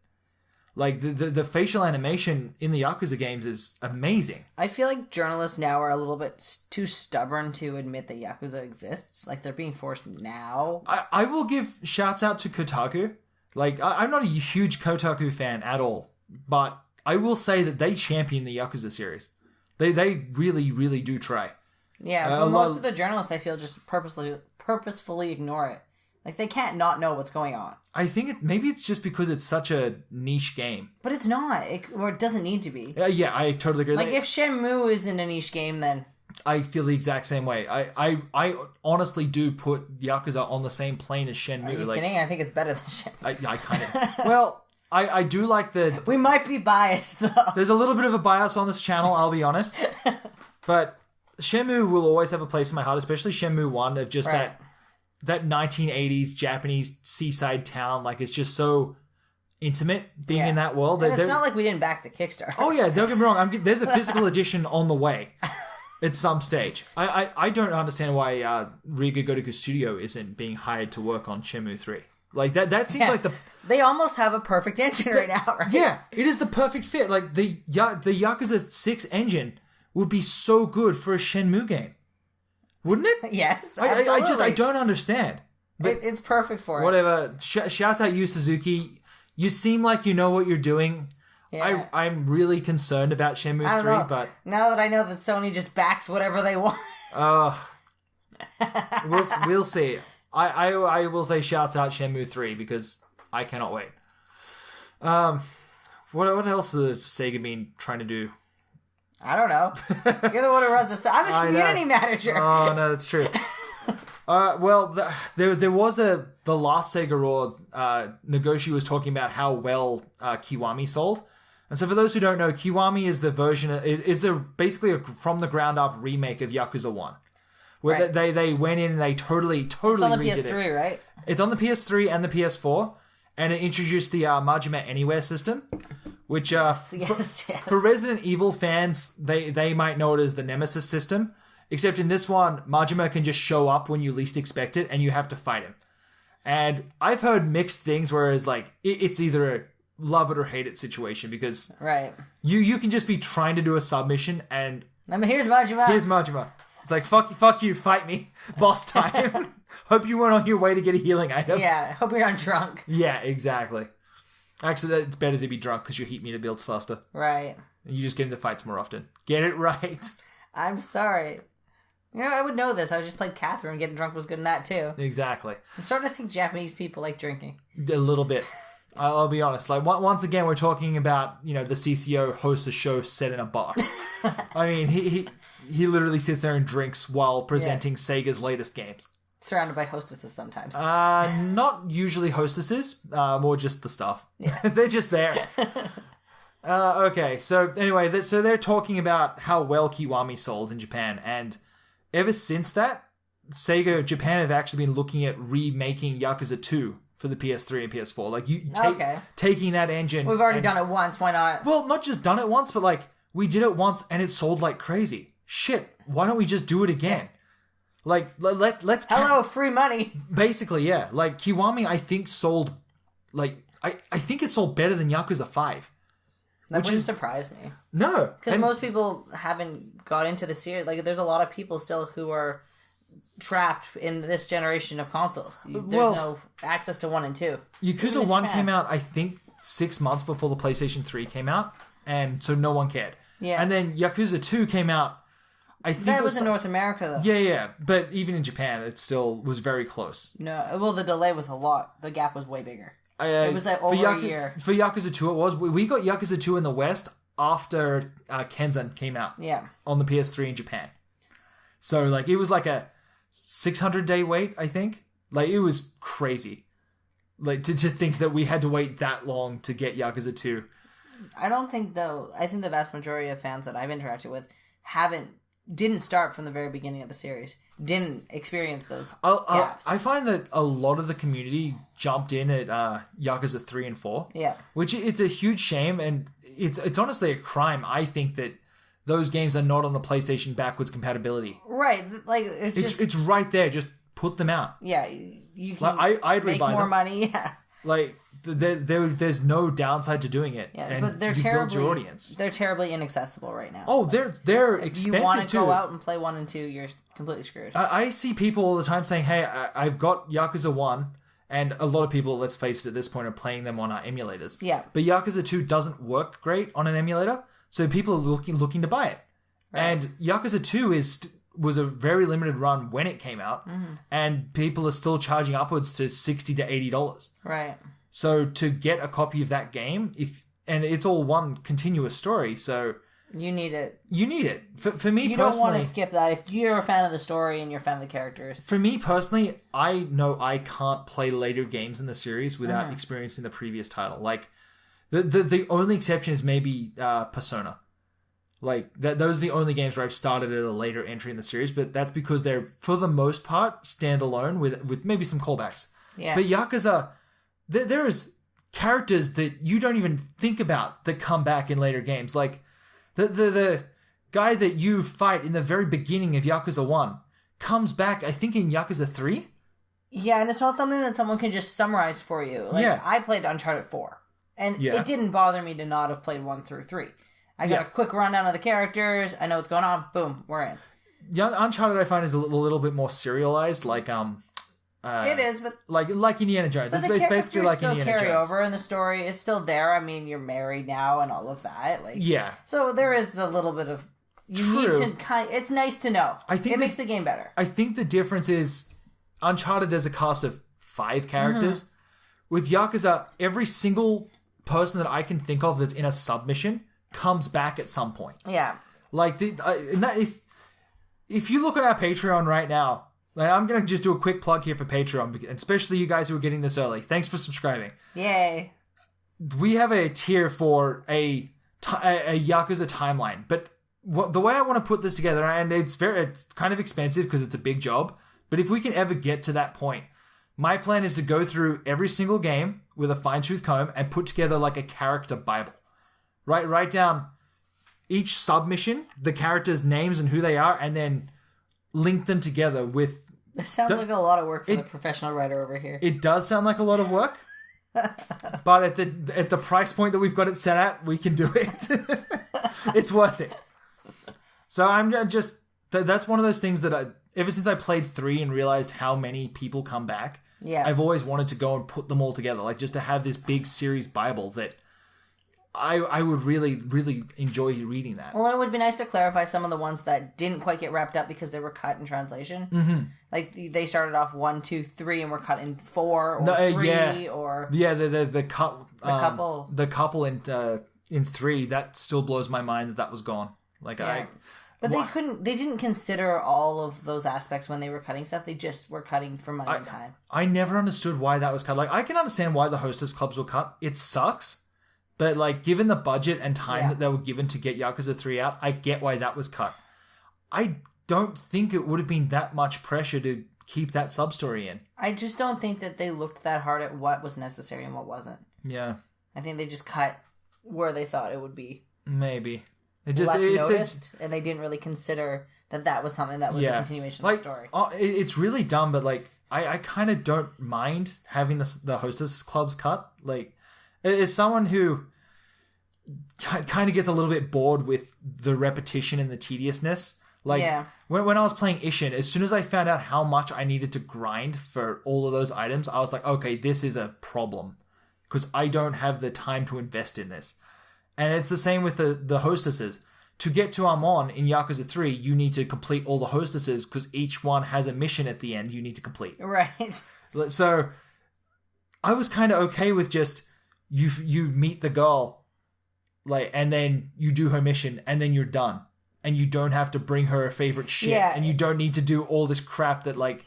The facial animation in the Yakuza games is amazing. I feel like journalists now are a little bit too stubborn to admit that Yakuza exists. They're being forced now. I will give shouts out to Gotoku. I'm not a huge Gotoku fan at all, but I will say that they champion the Yakuza series. They really, really do try. Yeah, but most of the journalists, I feel, just purposefully ignore it. They can't not know what's going on. I think maybe it's just because it's such a niche game. But it's not. It doesn't need to be. Yeah, I totally agree. If Shenmue isn't a niche game, then I feel the exact same way. I honestly do put Yakuza on the same plane as Shenmue. Are you kidding? I think it's better than Shenmue. I kind of... Well, I do like the... We might be biased, though. There's a little bit of a bias on this channel, I'll be honest. But Shenmue will always have a place in my heart, especially Shenmue 1, of just that 1980s Japanese seaside town. Like, it's just so intimate being in that world. And it's not like we didn't back the Kickstarter. Oh, yeah, don't get me wrong. There's a physical edition on the way at some stage. I don't understand why Riga Gotoku Studio isn't being hired to work on Shenmue 3. Like, that seems like the... They almost have a perfect engine right now, right? Yeah, it is the perfect fit. Like, the Yakuza 6 engine would be so good for a Shenmue game. Wouldn't it? Yes, I don't understand. But it's perfect for it. Whatever. Shouts out Yu Suzuki. You seem like you know what you're doing. Yeah. I'm really concerned about Shenmue 3, but... Now that I know that Sony just backs whatever they want. We'll see. I will say shouts out Shenmue 3 because I cannot wait. What else has Sega been trying to do? I don't know. You're the one who runs the... I'm a community manager. Oh, no, that's true. Well, there was the last Sega Raw, Nagoshi was talking about how well Kiwami sold. And so for those who don't know, Kiwami is the version... is basically a from-the-ground-up remake of Yakuza 1. Where they went in and they totally redid it. It's on the PS3, right? It's on the PS3 and the PS4. And it introduced the Majima Anywhere system, which for Resident Evil fans, they might know it as the Nemesis system. Except in this one, Majima can just show up when you least expect it, and you have to fight him. And I've heard mixed things, whereas like it's either a love it or hate it situation, because you can just be trying to do a submission, and here's Majima. Here's Majima. It's like, fuck you, fight me, boss time. Hope you went on your way to get a healing item. Yeah, hope you're not drunk. Yeah, exactly. Actually, it's better to be drunk because your heat meter builds faster. Right. And you just get into fights more often. Get it right. I'm sorry. You know, I would know this. I just played Catherine. Getting drunk was good in that, too. Exactly. I'm starting to think Japanese people like drinking. A little bit. I'll be honest. Like, once again, we're talking about, the CCO hosts a show set in a bar. I mean, he literally sits there and drinks while presenting Sega's latest games. Surrounded by hostesses sometimes. Not usually hostesses, more just the stuff. Yeah. They're just there. Okay, so anyway, they're talking about how well Kiwami sold in Japan, and ever since that, Sega Japan have actually been looking at remaking Yakuza 2 for the PS3 and PS4. Like, taking that engine... We've already done it once, why not? Well, not just done it once, but like, we did it once and it sold like crazy. Shit, why don't we just do it again? Like, let's... Hello, free money. Basically, yeah. Like, Kiwami, I think, sold... Like, I think it sold better than Yakuza 5. That wouldn't surprise me. No. Because most people haven't got into the series. Like, there's a lot of people still who are trapped in this generation of consoles. There's no access to 1 and 2. Yakuza 1 came out, I think, 6 months before the PlayStation 3 came out. And so no one cared. Yeah. And then Yakuza 2 came out... I think that was in North America, though. Yeah. But even in Japan, it still was very close. No, well, the delay was a lot. The gap was way bigger. It was like over a year. For Yakuza 2, it was. We got Yakuza 2 in the West after Kenzan came out. Yeah. On the PS3 in Japan. So, like, it was like a 600-day wait, I think. Like, it was crazy. Like, to think that we had to wait that long to get Yakuza 2. I don't think, though... I think the vast majority of fans that I've interacted with didn't start from the very beginning of the series. Didn't experience those gaps. I find that a lot of the community jumped in at Yakuza 3 and 4. Yeah. Which it's a huge shame, and it's honestly a crime, I think, that those games are not on the PlayStation backwards compatibility. Right. Like, it's right there. Just put them out. Yeah. You can I'd make more money. Yeah. Like, there's no downside to doing it. Yeah, and but they're build your audience. They're terribly inaccessible right now. Oh, they're expensive too. If you want to go out and play 1 and 2, you're completely screwed. I see people all the time saying, hey, I've got Yakuza 1, and a lot of people, let's face it, at this point are playing them on emulators. Yeah. But Yakuza 2 doesn't work great on an emulator, so people are looking to buy it. Right. And Yakuza 2 was a very limited run when it came out, and people are still charging upwards to $60 to $80. Right. So to get a copy of that game, and it's all one continuous story, so You need it. You need it. For me personally... You don't want to skip that if you're a fan of the story and you're a fan of the characters. For me personally, I know I can't play later games in the series without experiencing the previous title. Like, the only exception is maybe Persona. Like, those are the only games where I've started at a later entry in the series, but that's because they're, for the most part, standalone with maybe some callbacks. Yeah. But Yakuza, there is characters that you don't even think about that come back in later games. Like, the guy that you fight in the very beginning of Yakuza 1 comes back, I think, in Yakuza 3? Yeah, and it's not something that someone can just summarize for you. Like, I played Uncharted 4, and it didn't bother me to not have played 1 through 3. I got a quick rundown of the characters, I know what's going on, boom, we're in. Uncharted, I find, is a little bit more serialized, like... it is, but... Like Indiana Jones. It's basically like Indiana Jones. Still carry over, and the story is still there. I mean, you're married now and all of that. Like, yeah. So there is the little bit of... You need to it's nice to know. It makes the game better. I think the difference is Uncharted, there's a cast of 5 characters. With Yakuza, every single person that I can think of that's in a submission comes back at some point. Yeah. Like, if you look at our Patreon right now, like, I'm going to just do a quick plug here for Patreon, especially you guys who are getting this early. Thanks for subscribing. Yay. We have a tier for a Yakuza timeline, but the way I want to put this together, and it's kind of expensive because it's a big job, but if we can ever get to that point, my plan is to go through every single game with a fine-tooth comb and put together like a character Bible. Write down each submission, the characters' names and who they are, and then link them together with... This sounds like a lot of work for the professional writer over here. It does sound like a lot of work, but at the price point that we've got it set at, we can do it. It's worth it. So I'm just... That's one of those things that ever since I played 3 and realized how many people come back, I've always wanted to go and put them all together. Like, just to have this big series Bible that... I would really, really enjoy reading that. Well, it would be nice to clarify some of the ones that didn't quite get wrapped up because they were cut in translation. Mm-hmm. Like, they started off 1, 2, 3 and were cut in 4 or 3 or... Yeah, the couple in 3, that still blows my mind that was gone. Like, But they didn't consider all of those aspects when they were cutting stuff. They just were cutting for money and time. I never understood why that was cut. Like, I can understand why the hostess clubs were cut. It sucks. But, like, given the budget and time that they were given to get Yakuza 3 out, I get why that was cut. I don't think it would have been that much pressure to keep that sub-story in. I just don't think that they looked that hard at what was necessary and what wasn't. Yeah. I think they just cut where they thought it would be. Maybe. Less noticed, and they didn't really consider that was something that was a continuation of the story. It's really dumb, but, like, I kind of don't mind having the hostess clubs cut. Like, as someone who kind of gets a little bit bored with the repetition and the tediousness, like when I was playing Ishin, as soon as I found out how much I needed to grind for all of those items, I was like, okay, this is a problem because I don't have the time to invest in this. And it's the same with the hostesses. To get to Amon in Yakuza 3, you need to complete all the hostesses because each one has a mission at the end you need to complete. Right. So I was kind of okay with just you meet the girl, like, and then you do her mission, and then you're done, and you don't have to bring her a favorite shit, and you don't need to do all this crap that, like.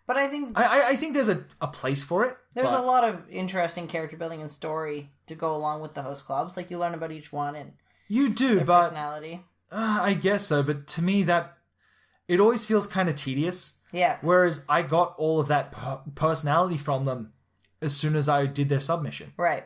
But I think I think there's a place for it. There's a lot of interesting character building and story to go along with the host clubs. Like, you learn about each one and you do, their but personality. I guess so. But to me, that it always feels kind of tedious. Yeah. Whereas I got all of that personality from them as soon as I did their submission. Right.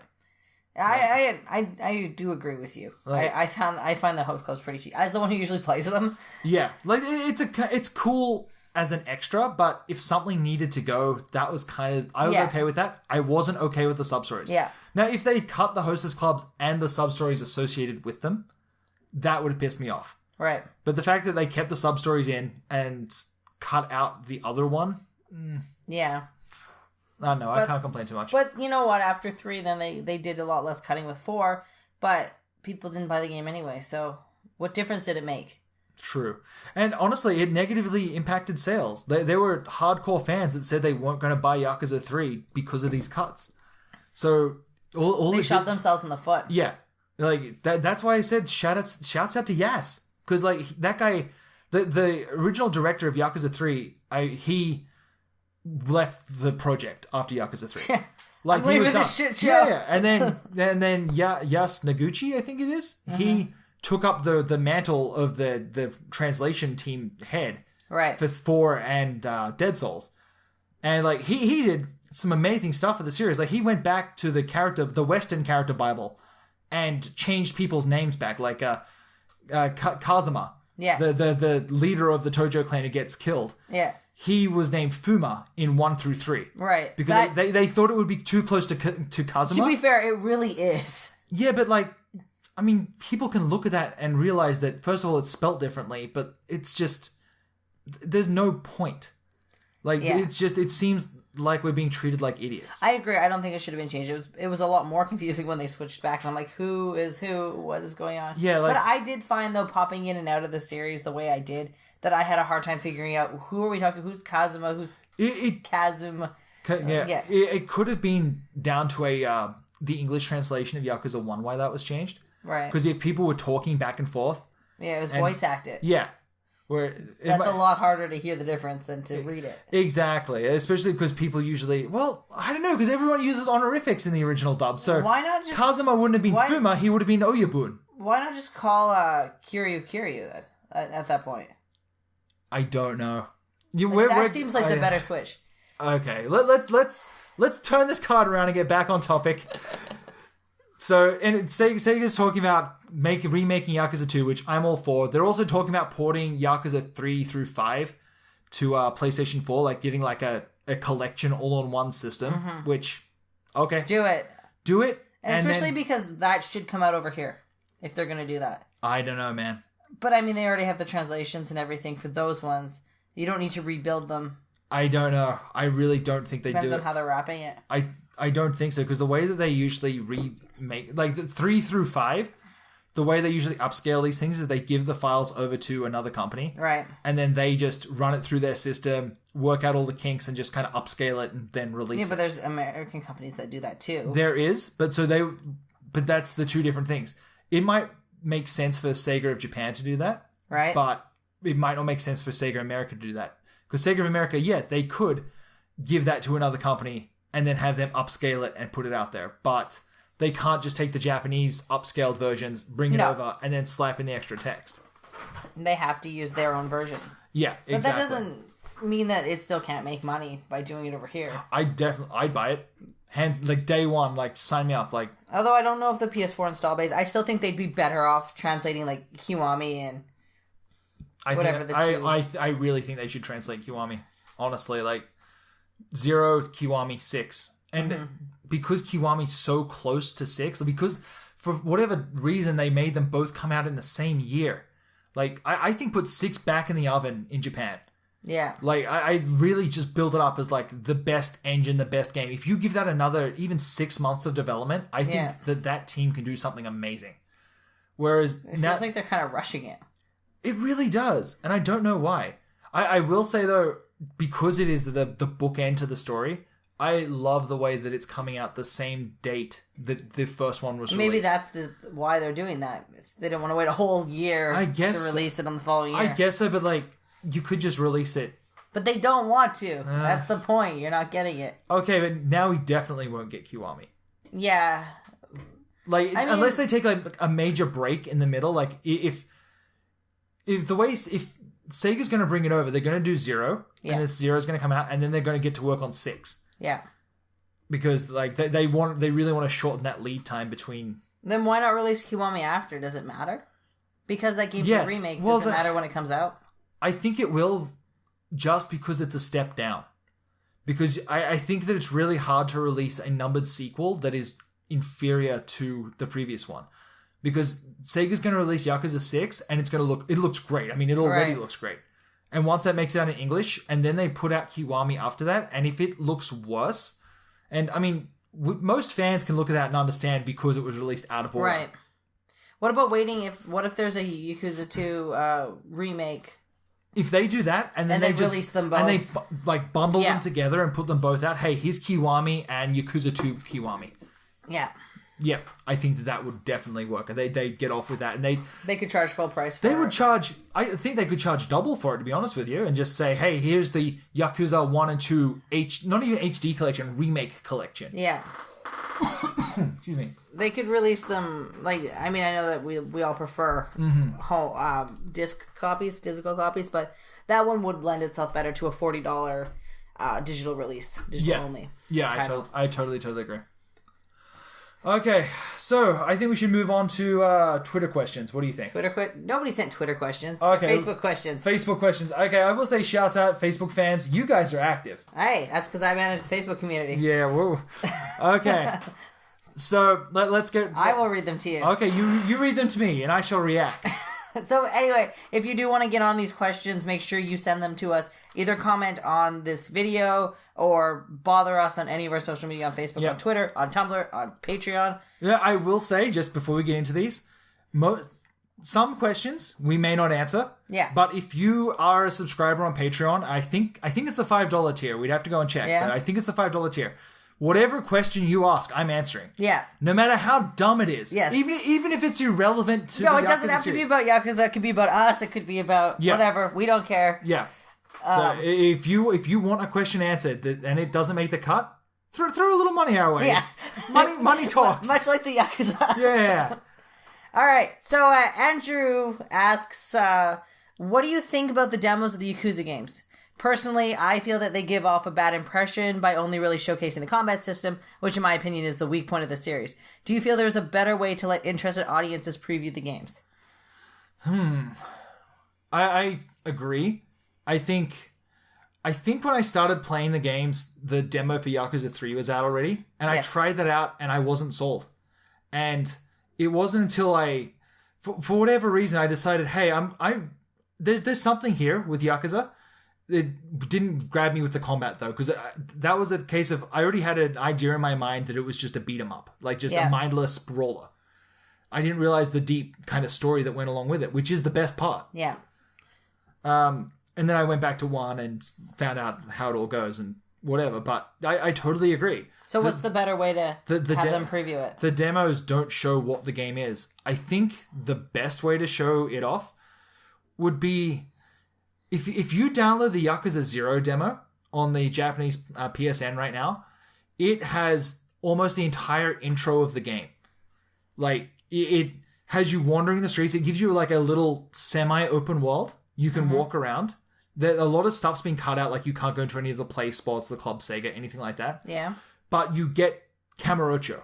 I do agree with you. Like, I find the host clubs pretty cheap. As the one who usually plays them. Yeah, like it's cool as an extra, but if something needed to go, that was kind of... I was okay with that. I wasn't okay with the sub-stories. Yeah. Now, if they cut the hostess clubs and the sub-stories associated with them, that would have pissed me off. Right. But the fact that they kept the sub-stories in and cut out the other one... Yeah. I don't know. I can't complain too much. But you know what? After 3, then they did a lot less cutting with 4, but people didn't buy the game anyway, so what difference did it make? True. And honestly, it negatively impacted sales. There were hardcore fans that said they weren't going to buy Yakuza 3 because of these cuts. So all they shot themselves in the foot. Yeah. Like that's why I said shouts out to Yas, because like that guy, the original director of Yakuza 3, he left the project after Yakuza 3. Like I'm he was leaving done. this shit show. Yeah, and then Yas Noguchi, I think it is. He took up the mantle of the translation team head, right, for 4 and Dead Souls, and like he did some amazing stuff for the series. Like he went back to the Western character Bible, and changed people's names back, like Kazuma, the leader of the Tojo clan who gets killed. Yeah. He was named Fuma in 1 through 3. Right. Because they thought it would be too close to Kazuma. To be fair, it really is. Yeah, but like, I mean, people can look at that and realize that, first of all, it's spelt differently, but it's just, there's no point. Like, it's just, it seems like we're being treated like idiots. I agree. I don't think it should have been changed. It was a lot more confusing when they switched back. And I'm like, who is who? What is going on? Yeah, like, but I did find, though, popping in and out of the series the way I did, that I had a hard time figuring out who are we talking, who's Kazuma, who's Kazuma. Yeah. It could have been down to the English translation of Yakuza 1 why that was changed. Right. Because if people were talking back and forth. Yeah, it was voice acted. Yeah. That's a lot harder to hear the difference than to read it. Exactly. Especially because people usually, well, I don't know, because everyone uses honorifics in the original dub. So why not just, Kazuma wouldn't have been Fuma, he would have been Oyabun. Why not just call Kiryu then at that point? I don't know. That seems like the better switch. Okay, let's turn this card around and get back on topic. So, and Sega's talking about remaking Yakuza 2, which I'm all for. They're also talking about porting Yakuza 3 through 5 to PlayStation 4, like getting like a collection all-in-one system, which, okay. Do it. And especially because that should come out over here, if they're going to do that. I don't know, man. But I mean, they already have the translations and everything for those ones. You don't need to rebuild them. I don't know. I really don't think they do. Depends on how they're wrapping it. I don't think so, because the way that they usually remake, like the 3 through 5, the way they usually upscale these things is they give the files over to another company. Right. And then they just run it through their system, work out all the kinks, and just kind of upscale it and then release it. Yeah, but there's American companies that do that too. There is, but that's the two different things. It might make sense for Sega of Japan to do that. Right. But it might not make sense for Sega America to do that. Because Sega of America, they could give that to another company and then have them upscale it and put it out there. But they can't just take the Japanese upscaled versions, bring it over, and then slap in the extra text. They have to use their own versions. Yeah, exactly. But that doesn't mean that it still can't make money by doing it over here. I'd buy it. Hands, like day one, like sign me up. Like, although I don't know if the PS4 install base, I still think they'd be better off translating like Kiwami and I really think they should translate Kiwami. Honestly, like 0, Kiwami 6. And because Kiwami's so close to 6, because for whatever reason they made them both come out in the same year. Like, I think put 6 back in the oven in Japan. Yeah. Like, I really just build it up as like the best engine, the best game. If you give that another even 6 months of development, I think that team can do something amazing. Whereas it feels like they're kind of rushing it. It really does, and I don't know why. I will say, though, because it is the bookend to the story, I love the way that it's coming out the same date that the first one was released. Maybe that's why they're doing that. They don't want to wait a whole year to release it on the following year. I guess so, but like, you could just release it. But they don't want to. That's the point. You're not getting it. Okay, but now we definitely won't get Kiwami. Yeah. Like, unless they take like a major break in the middle, like if Sega's going to bring it over, they're going to do 0, and then 0 is going to come out, and then they're going to get to work on 6. Yeah. Because like they really want to shorten that lead time between. Then why not release Kiwami after? Does it matter? Because that game's a remake. Does it matter when it comes out? I think it will, just because it's a step down. Because I think that it's really hard to release a numbered sequel that is inferior to the previous one. Because Sega's going to release Yakuza 6, and it looks great. I mean, it already looks great. And once that makes it out in English, and then they put out Kiwami after that, and if it looks worse, and I mean, most fans can look at that and understand because it was released out of order. Right. What about waiting what if there's a Yakuza 2 remake? If they do that, and then they just release them both, and they like bundle them together and put them both out. Hey, here's Kiwami and Yakuza 2 Kiwami. Yeah. Yeah, I think that would definitely work. They'd get off with that, and they could charge full price for it. They would charge... I think they could charge double for it, to be honest with you, and just say, hey, here's the Yakuza 1 and 2 not even HD collection, remake collection. Yeah. Excuse me. They could release them, I know that we all prefer disc copies, physical copies, but that one would lend itself better to a $40 digital release, digital only. Yeah, I totally agree. Okay, so I think we should move on to Twitter questions. What do you think? Nobody sent Twitter questions. Okay. Facebook questions. Facebook questions. Okay, I will say shout out Facebook fans. You guys are active. Hey, that's because I manage the Facebook community. Yeah, whoa. Okay. So let's get... I will read them to you. Okay, you read them to me, and I shall react. So anyway, if you do want to get on these questions, make sure you send them to us. Either comment on this video or bother us on any of our social media, on Facebook, on Twitter, on Tumblr, on Patreon. Yeah, I will say, just before we get into these, some questions we may not answer. Yeah. But if you are a subscriber on Patreon, I think it's the $5 tier. We'd have to go and check. Yeah. But I think it's the $5 tier. Whatever question you ask, I'm answering. Yeah. No matter how dumb it is. Yes. Even if it's irrelevant to the Yakuza No, it doesn't have to be about Yakuza. It could be about us. It could be about whatever. We don't care. Yeah. So if you want a question answered and it doesn't make the cut, throw a little money our way. Yeah. Money talks. Much like the Yakuza. Yeah. All right. So Andrew asks, what do you think about the demos of the Yakuza games? Personally, I feel that they give off a bad impression by only really showcasing the combat system, which in my opinion is the weak point of the series. Do you feel there's a better way to let interested audiences preview the games? I agree. I think when I started playing the games, the demo for Yakuza 3 was out already, and I tried that out and I wasn't sold. And it wasn't until for whatever reason, I decided, hey, there's something here with Yakuza. It didn't grab me with the combat, though, because that was a case of I already had an idea in my mind that it was just a beat-em-up, a mindless brawler. I didn't realize the deep kind of story that went along with it, which is the best part. Yeah. And then I went back to 1 and found out how it all goes and whatever, but I totally agree. So what's the better way to have them preview it? The demos don't show what the game is. I think the best way to show it off would be... If you download the Yakuza 0 demo on the Japanese PSN right now, it has almost the entire intro of the game. It has you wandering the streets. It gives you a little semi-open world. You can walk around. A lot of stuff's been cut out, you can't go into any of the play spots, the Club Sega, anything like that. Yeah. But you get Kamurocho,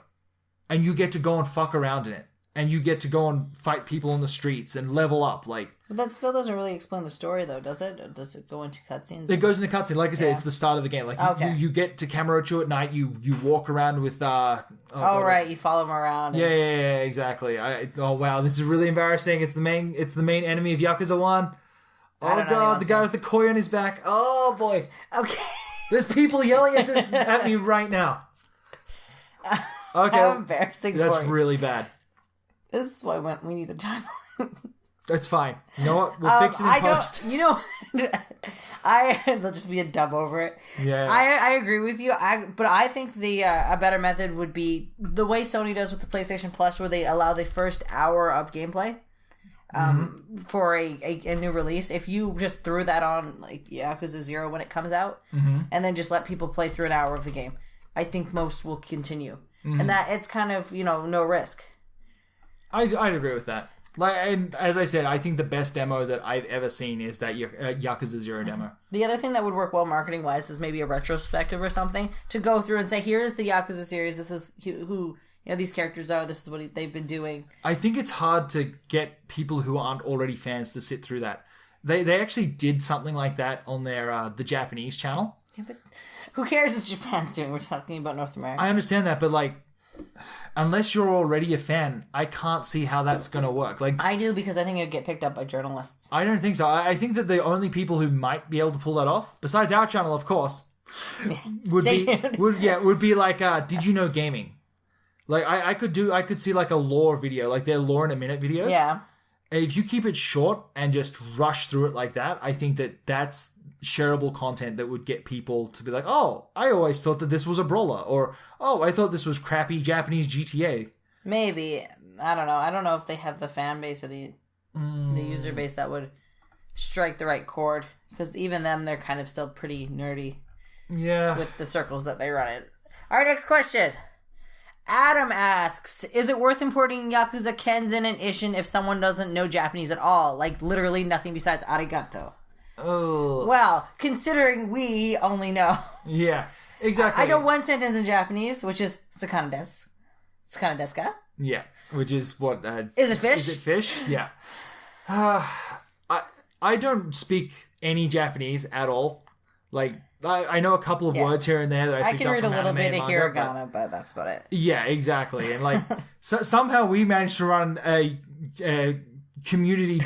and you get to go and fuck around in it. And you get to go and fight people on the streets and level up, But that still doesn't really explain the story, though, does it? Or does it go into cutscenes? It goes into cutscenes. Like I said, it's the start of the game. You get to Kamurocho at night. You walk around with... right. You follow him around. Yeah, exactly. Oh, wow. This is really embarrassing. It's the main enemy of Yakuza 1. Oh, God. The guy with the koi on his back. Oh, boy. Okay. There's people yelling at me right now. Okay. How embarrassing That's for you. really bad. This is why we need a timeline. That's fine. You know what? We'll fix it in post. There'll just be a dub over it. Yeah. I agree with you. But I think the a better method would be the way Sony does with the PlayStation Plus, where they allow the first hour of gameplay for a new release. If you just threw that on Yakuza 0 when it comes out, and then just let people play through an hour of the game, I think most will continue. And that it's kind of no risk. I'd agree with that. And as I said, I think the best demo that I've ever seen is that Yakuza 0 demo. The other thing that would work well marketing-wise is maybe a retrospective or something to go through and say, here is the Yakuza series, this is who these characters are, this is what they've been doing. I think it's hard to get people who aren't already fans to sit through that. They actually did something like that on their the Japanese channel. Yeah, but who cares what Japan's doing? We're talking about North America. I understand that, but unless you're already a fan, I can't see how that's going to work. I do, because I think it'd get picked up by journalists. I don't think so. I think that the only people who might be able to pull that off, besides our channel, of course, would be Did You Know Gaming? I could see a lore video, their lore in a minute videos. Yeah. If you keep it short and just rush through it like that, I think that's shareable content that would get people to be like, oh, I always thought that this was a brawler, or oh, I thought this was crappy Japanese GTA. Maybe. I don't know. I don't know if they have the fan base or the user base that would strike the right chord. Because even them, they're kind of still pretty nerdy. Yeah. With the circles that they run in. Alright, next question. Adam asks, is it worth importing Yakuza Kenzen and Ishin if someone doesn't know Japanese at all? Like, literally nothing besides arigato. Oh. Well, considering we only know... Yeah, exactly. I know one sentence in Japanese, which is sakana desu. Sakana desu ka? Yeah, which is what... is it fish? Is it fish? Yeah. I don't speak any Japanese at all. Like... I know a couple of words here and there that I picked up from anime. I can read a little bit of hiragana, but that's about it. Yeah, exactly. And like somehow we managed to run a community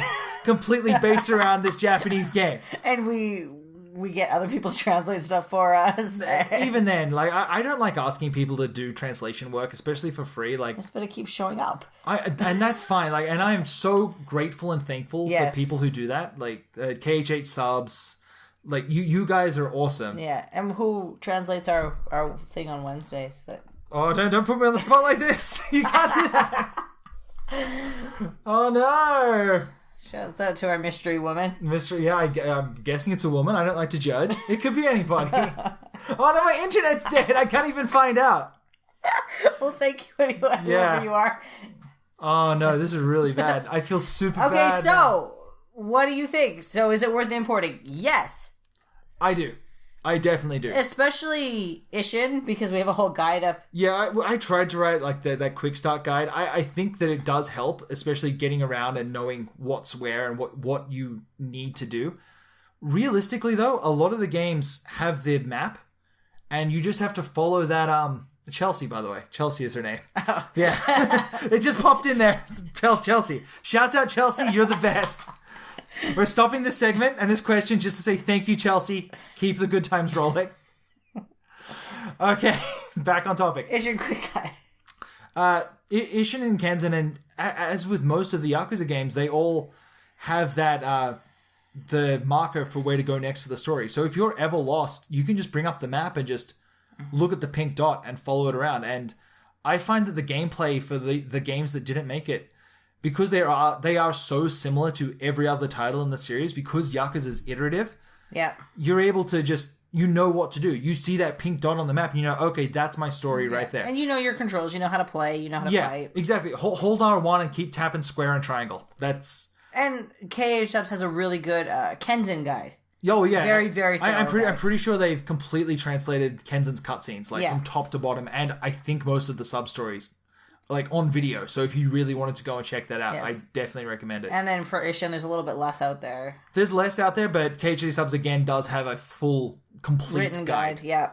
completely based around this Japanese game. And we get other people to translate stuff for us. Even then, like I don't like asking people to do translation work, especially for free. Like, but it keeps showing up. And that's fine. Like, and I am so grateful and thankful for people who do that. Like KHH subs. Like, you guys are awesome. Yeah, and who translates our thing on Wednesdays? Oh, don't put me on the spot like this. You can't do that. Oh, no. Shouts out to our mystery woman. I'm guessing it's a woman. I don't like to judge. It could be anybody. Oh, no, my internet's dead. I can't even find out. Well, thank you anyway, whoever you are. Oh, no, this is really bad. I feel super bad. Okay, so, what do you think? So, is it worth importing? Yes. I do. I definitely do. Especially Ishin, because we have a whole guide up. Yeah, I tried to write like that quick start guide. I think that it does help, especially getting around and knowing what's where and what you need to do. Realistically, though, a lot of the games have the map, and you just have to follow that... Chelsea, by the way. Chelsea is her name. Oh. Yeah. It just popped in there. Chelsea. Shouts out, Chelsea. You're the best. We're stopping this segment and this question just to say thank you, Chelsea. Keep the good times rolling. Okay, back on topic. Ishin quick guide. Ishin and Kenzen, and as with most of the Yakuza games, they all have that the marker for where to go next for the story. So if you're ever lost, you can just bring up the map and just look at the pink dot and follow it around. And I find that the gameplay for the games that didn't make it, because they are so similar to every other title in the series, because Yakuza is iterative, you're able to just, you know what to do. You see that pink dot on the map and you know, okay, that's my story right there. And you know your controls, you know how to play, you know how to fight. Exactly. Hold R1 and keep tapping square and triangle. And KH Subs has a really good Kenzen guide. Oh, yeah. Very, very thorough. I'm pretty sure they've completely translated Kenzen's cutscenes, from top to bottom, and I think most of the sub-stories, on video. So if you really wanted to go and check that out, I definitely recommend it. And then for Ishin, there's a little bit less out there. There's less out there, but KG Subs, again, does have a full, complete written guide. Yeah.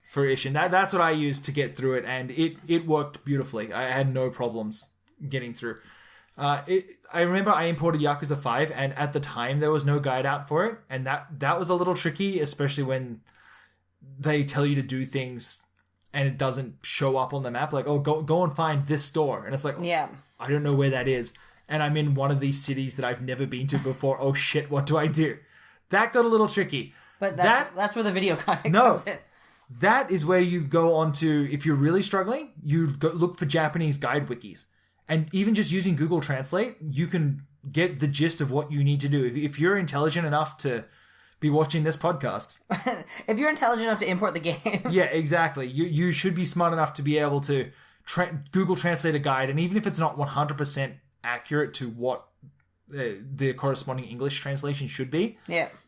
For Ishin. That's what I used to get through it, and it worked beautifully. I had no problems getting through. I remember I imported Yakuza 5, and at the time there was no guide out for it, and that was a little tricky, especially when they tell you to do things and it doesn't show up on the map. Like, oh, go and find this store, and it's like, I don't know where that is, and I'm in one of these cities that I've never been to before. Oh shit, what do I do? That got a little tricky. But that's where the video content comes in. That is where you go on to, if you're really struggling, you go look for Japanese guide wikis. And even just using Google Translate, you can get the gist of what you need to do. If you're intelligent enough to be watching this podcast. If you're intelligent enough to import the game. Yeah, exactly. You should be smart enough to be able to Google Translate a guide. And even if it's not 100% accurate to what the corresponding English translation should be,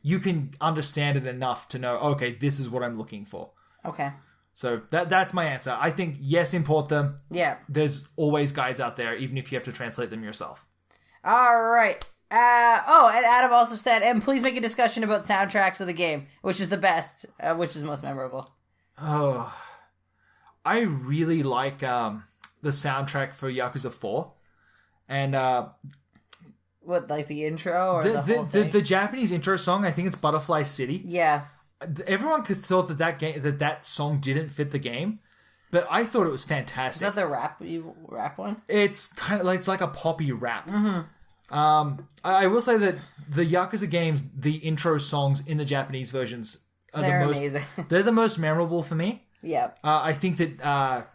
you can understand it enough to know, okay, this is what I'm looking for. Okay. So that's my answer. I think, yes, import them. Yeah. There's always guides out there, even if you have to translate them yourself. All right. And Adam also said, and please make a discussion about soundtracks of the game, which is the best, which is most memorable. Oh, I really like the soundtrack for Yakuza 4. And what, like the intro or the whole thing? The Japanese intro song, I think it's Butterfly City. Yeah. Everyone could thought that song didn't fit the game, but I thought it was fantastic. Is that the rap one? It's kind of it's like a poppy rap. Mm-hmm. I will say that the Yakuza games, the intro songs in the Japanese versions, they're amazing. They're the most memorable for me. Yeah. I think that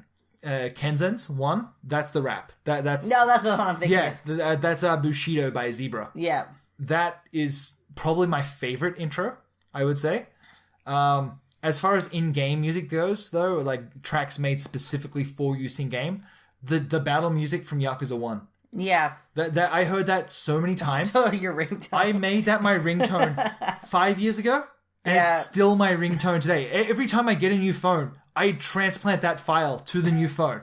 Kenzen's one. That's the rap. That's the one I'm thinking. Yeah, that's Bushido by Zebra. Yeah, that is probably my favorite intro, I would say. As far as in-game music goes, though, like tracks made specifically for use in game, the battle music from Yakuza 1. Yeah. That I heard that so many times. So your ringtone. I made that my ringtone 5 years ago, and it's still my ringtone today. Every time I get a new phone, I transplant that file to the new phone.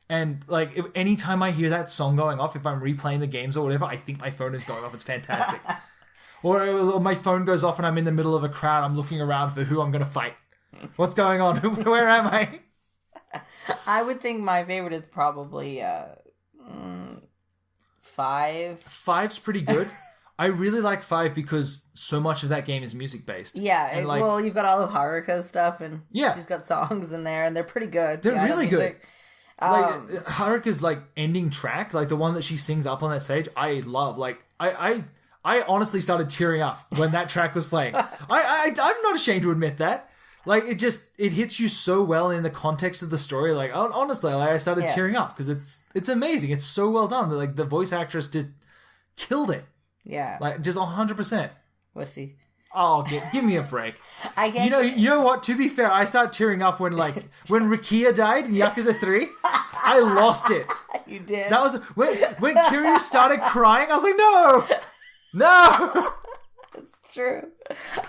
And like anytime I hear that song going off, if I'm replaying the games or whatever, I think my phone is going off. It's fantastic. Or my phone goes off and I'm in the middle of a crowd. I'm looking around for who I'm going to fight. What's going on? Where am I? I would think my favorite is probably 5. 5's pretty good. I really like 5 because so much of that game is music based. Yeah, well, you've got all of Haruka's stuff, and she's got songs in there, and they're pretty good. They're really good. Like Haruka's like ending track, like the one that she sings up on that stage, I love. Like I honestly started tearing up when that track was playing. I'm not ashamed to admit that. Like it hits you so well in the context of the story. Like honestly, like, I started tearing up because it's amazing. It's so well done. Like the voice actress killed it. Yeah, like just 100%. Wussy. Oh, give me a break. I get you know what? To be fair, I started tearing up when Rikia died in Yakuza 3. I lost it. You did. That was when Kiryu started crying. I was like, no. It's true.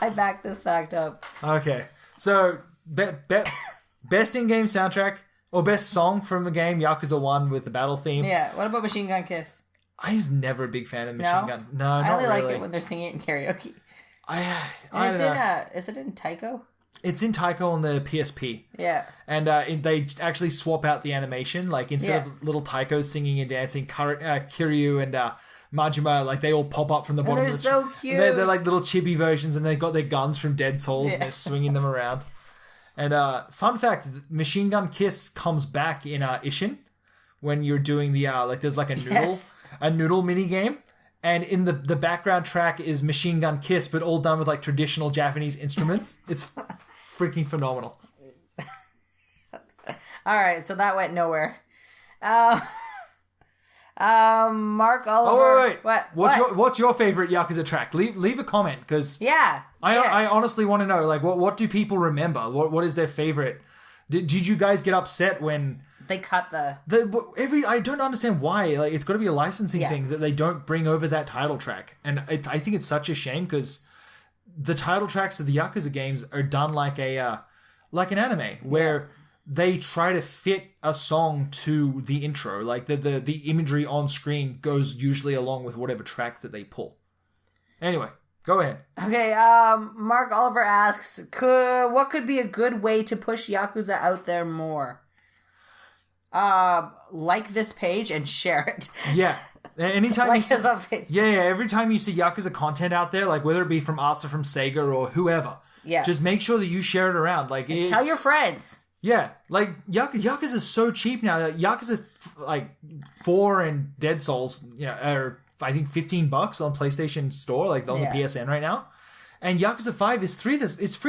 I backed this fact up. Okay, so best in-game soundtrack or best song from the game, Yakuza 1 with the battle theme. Yeah. What about Machine Gun Kiss? I was never a big fan of Machine Gun. No, I not only really. like it when they're singing it in karaoke. I don't know. Is it in Taiko? It's in Taiko on the PSP. Yeah. And they actually swap out the animation. Like, instead of little Taikos singing and dancing, Kiryu and Majima, like, they all pop up from the bottom of the... They're so cute. They're like little chibi versions, and they've got their guns from Dead Souls, and they're swinging them around. And fun fact, Machine Gun Kiss comes back in Ishin when you're doing the... like, there's like a noodle mini game. And in the background track is Machine Gun Kiss, but all done with like traditional Japanese instruments. It's freaking phenomenal. All right, so that went nowhere. Mark Oliver. Oh wait. What's your favorite Yakuza track? Leave a comment because I honestly want to know, like, what do people remember? What is their favorite? Did you guys get upset when they cut I don't understand why. Like, it's got to be a licensing thing that they don't bring over that title track, and I think it's such a shame because the title tracks of the Yakuza games are done like an anime where they try to fit a song to the intro. Like the imagery on screen goes usually along with whatever track that they pull. Anyway, go ahead. Okay, Mark Oliver asks, what could be a good way to push Yakuza out there more? Like this page and share it. Yeah. Anytime like us on Facebook. Yeah, every time you see Yakuza content out there, like whether it be from us or from Sega or whoever, just make sure that you share it around. Like, tell your friends. Yeah, like Yakuza is so cheap now. Yakuza like 4 and Dead Souls, are I think $15 on PlayStation Store, like on the PSN right now. And Yakuza 5 is free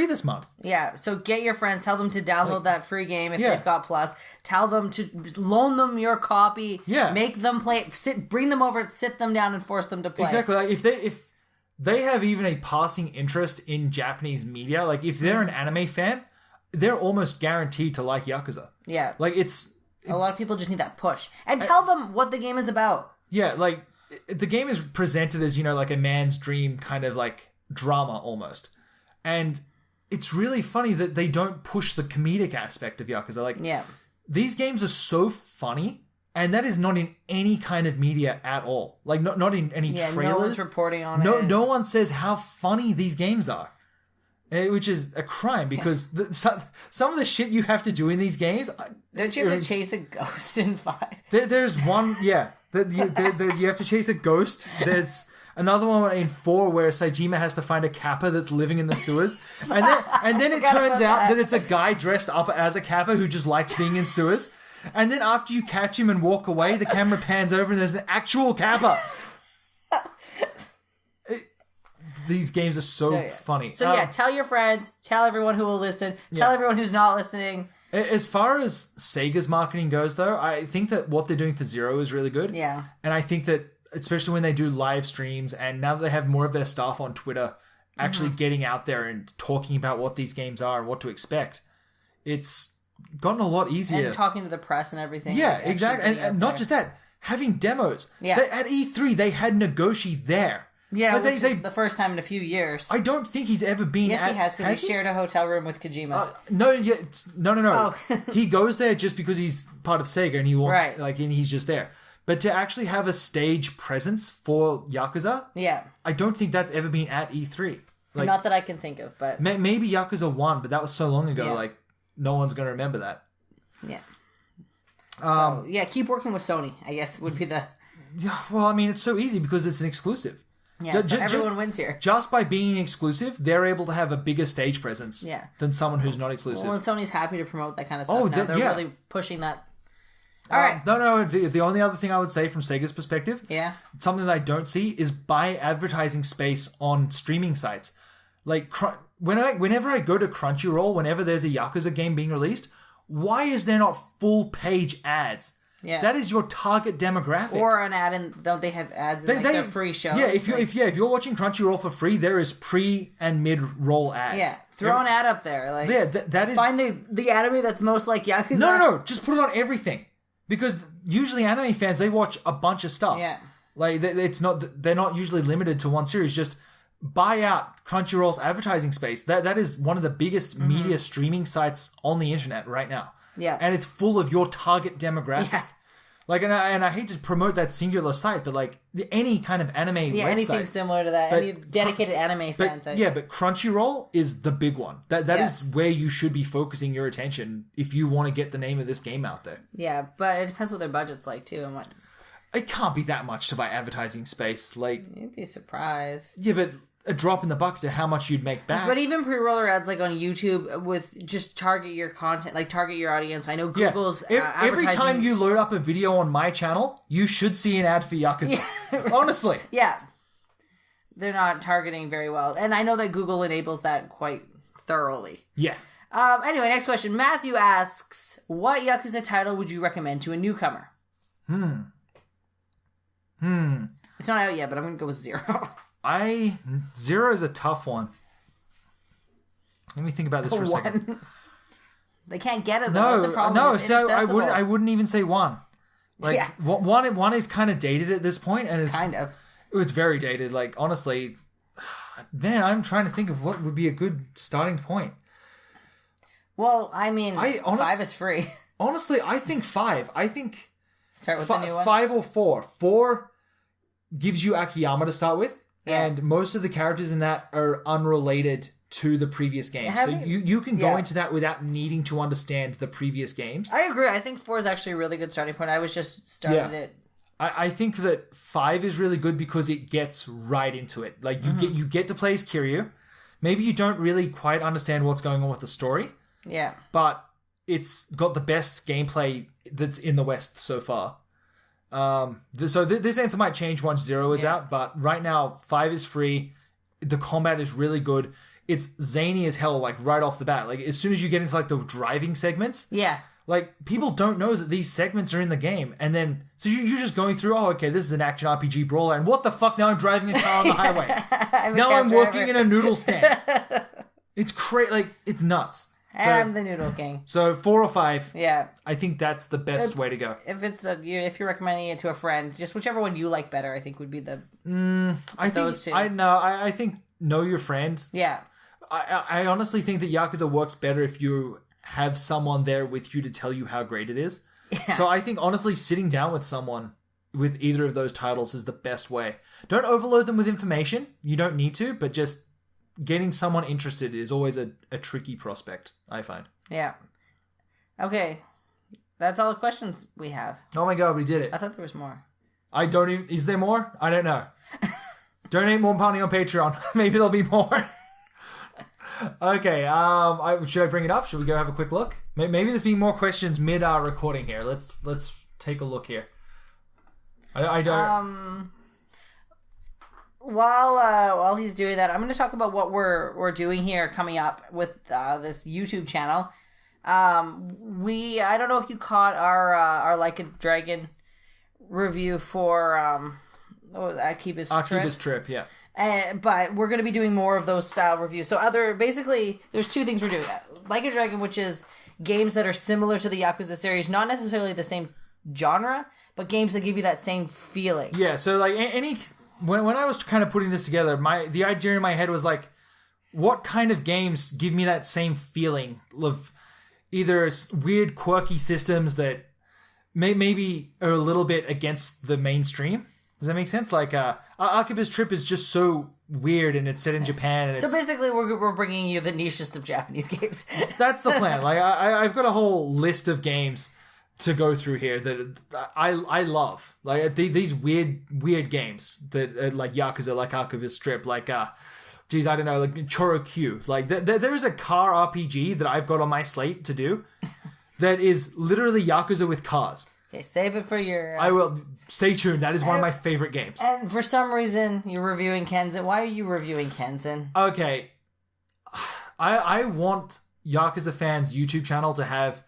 this month. Yeah, so get your friends, tell them to download that free game if they've got Plus. Tell them to loan them your copy. Yeah. Make them play it. Bring them over, sit them down, and force them to play. Exactly. Like if they have even a passing interest in Japanese media, like if they're an anime fan, they're almost guaranteed to like Yakuza. Yeah. Like a lot of people just need that push. And tell them what the game is about. Yeah, like the game is presented as, like a man's dream kind of like drama almost, and it's really funny that they don't push the comedic aspect of Yakuza. Like, these games are so funny, and that is not in any kind of media at all. Like, not in any trailers. No one's reporting on it. No one says how funny these games are, which is a crime because some of the shit you have to do in these games. Don't you have to chase a ghost in 5? There's one, you have to chase a ghost. There's another one in 4 where Saejima has to find a kappa that's living in the sewers. And then it turns out that it's a guy dressed up as a kappa who just likes being in sewers. And then after you catch him and walk away, the camera pans over and there's an actual kappa. these games are so funny. So yeah, tell your friends, tell everyone who will listen, tell everyone who's not listening. As far as Sega's marketing goes, though, I think that what they're doing for Zero is really good. Yeah. And I think that, especially when they do live streams, and now that they have more of their staff on Twitter actually getting out there and talking about what these games are and what to expect, it's gotten a lot easier. And talking to the press and everything. Yeah, exactly. And not just that, having demos. Yeah. At E3, they had Nagoshi there. Yeah, which is the first time in a few years. I don't think he's ever been. Yes, he has, because he shared a hotel room with Kojima. No. Oh. He goes there just because he's part of Sega and he wants, and he's just there. But to actually have a stage presence for Yakuza, I don't think that's ever been at E3. Not that I can think of, but maybe Yakuza 1, but that was so long ago. No one's going to remember that. Yeah. Keep working with Sony, I guess, would be the. Yeah, well, I mean, it's so easy because it's an exclusive. Yeah, so everyone wins here. Just by being exclusive, they're able to have a bigger stage presence than someone who's not exclusive. Well, and Sony's happy to promote that kind of stuff now. They're really pushing that. All right. No. The only other thing I would say from Sega's perspective, something that I don't see, is buy advertising space on streaming sites. Whenever I go to Crunchyroll, whenever there's a Yakuza game being released, why is there not full page ads? Yeah, that is your target demographic. Or an ad, and don't they have ads in their free shows? Yeah, if you're watching Crunchyroll for free, there is pre and mid roll ads. Yeah, throw an ad up there. That is find the anime that's most like Yakuza. No, just put it on everything, because usually anime fans, they watch a bunch of stuff. Yeah, they're not usually limited to one series. Just buy out Crunchyroll's advertising space. That is one of the biggest media streaming sites on the internet right now. Yeah. And it's full of your target demographic. Yeah. And I hate to promote that singular site, but any kind of anime website. Anything similar to that. Any dedicated anime fan site. Yeah, but Crunchyroll is the big one. That is where you should be focusing your attention if you want to get the name of this game out there. Yeah, but it depends what their budget's like, too. And it can't be that much to buy advertising space. You'd be surprised. Yeah, but a drop in the bucket to how much you'd make back. But even pre-roller ads on YouTube with just target your content, target your audience. I know Google's every time you load up a video on my channel, you should see an ad for Yakuza. Yeah. Honestly. Yeah. They're not targeting very well. And I know that Google enables that quite thoroughly. Yeah. Anyway, next question. Matthew asks, what Yakuza title would you recommend to a newcomer? It's not out yet, but I'm going to go with Zero. Zero is a tough one. Let me think about this for a second. They can't get it, though. That's the problem. No, so I wouldn't even say one. One is kind of dated at this point, and it's very dated. Honestly, man, I'm trying to think of what would be a good starting point. Well, I mean, 5 is free. Honestly, I think 5. I think start with the new one. 5 or 4. 4 gives you Akiyama to start with. Yeah. And most of the characters in that are unrelated to the previous games. So you can go into that without needing to understand the previous games. I agree. I think 4 is actually a really good starting point. I was just started it. I think that 5 is really good because it gets right into it. You get to play as Kiryu. Maybe you don't really quite understand what's going on with the story. Yeah. But it's got the best gameplay that's in the West so far. So this answer might change once 0 is out, but right now 5 is free. The combat is really good. It's zany as hell, right off the bat. As soon as you get into the driving segments, people don't know that these segments are in the game, and then so you're just going through. Oh, okay, this is an action RPG brawler, and what the fuck? Now I'm driving a car on the highway. Now I'm working in a noodle stand. It's crazy. It's nuts. And I'm the Noodle King. So 4 or 5. Yeah. I think that's the best way to go. If you're recommending it to a friend, just whichever one you like better, I think would be the those two. I think know your friends. Yeah. I honestly think that Yakuza works better if you have someone there with you to tell you how great it is. Yeah. So I think honestly sitting down with someone with either of those titles is the best way. Don't overload them with information. You don't need to, but just getting someone interested is always a tricky prospect, I find. Yeah. Okay. That's all the questions we have. Oh my god, we did it. I thought there was more. Is there more? I don't know. Donate more money on Patreon. Maybe there'll be more. Okay, should I bring it up? Should we go have a quick look? Maybe there's been more questions mid our recording here. Let's take a look here. I don't... while he's doing that, I'm going to talk about what we're doing here coming up with this YouTube channel. I don't know if you caught our Like a Dragon review for Akiba's Trip, yeah. But we're going to be doing more of those style reviews. So basically, there's two things we're doing. Like a Dragon, which is games that are similar to the Yakuza series, not necessarily the same genre, but games that give you that same feeling. Yeah, so like when I was kind of putting this together, the idea in my head was like, what kind of games give me that same feeling of either weird, quirky systems that maybe are a little bit against the mainstream? Does that make sense? Like, Akiba's Trip is just so weird, and it's set in Japan. And so basically, we're bringing you the nichest of Japanese games. That's the plan. Like, I've got a whole list of games to go through here that I love. Like, these weird games that like Yakuza, like Akiba's Trip, like I don't know, like Chorokyu. Like, there is a car RPG that I've got on my slate to do that is literally Yakuza with cars. Okay, save it for your... I will. Stay tuned. That is one of my favorite games. And for some reason, you're reviewing Kenzen. Why are you reviewing Kenzen? Okay. I want Yakuza Fan's YouTube channel to have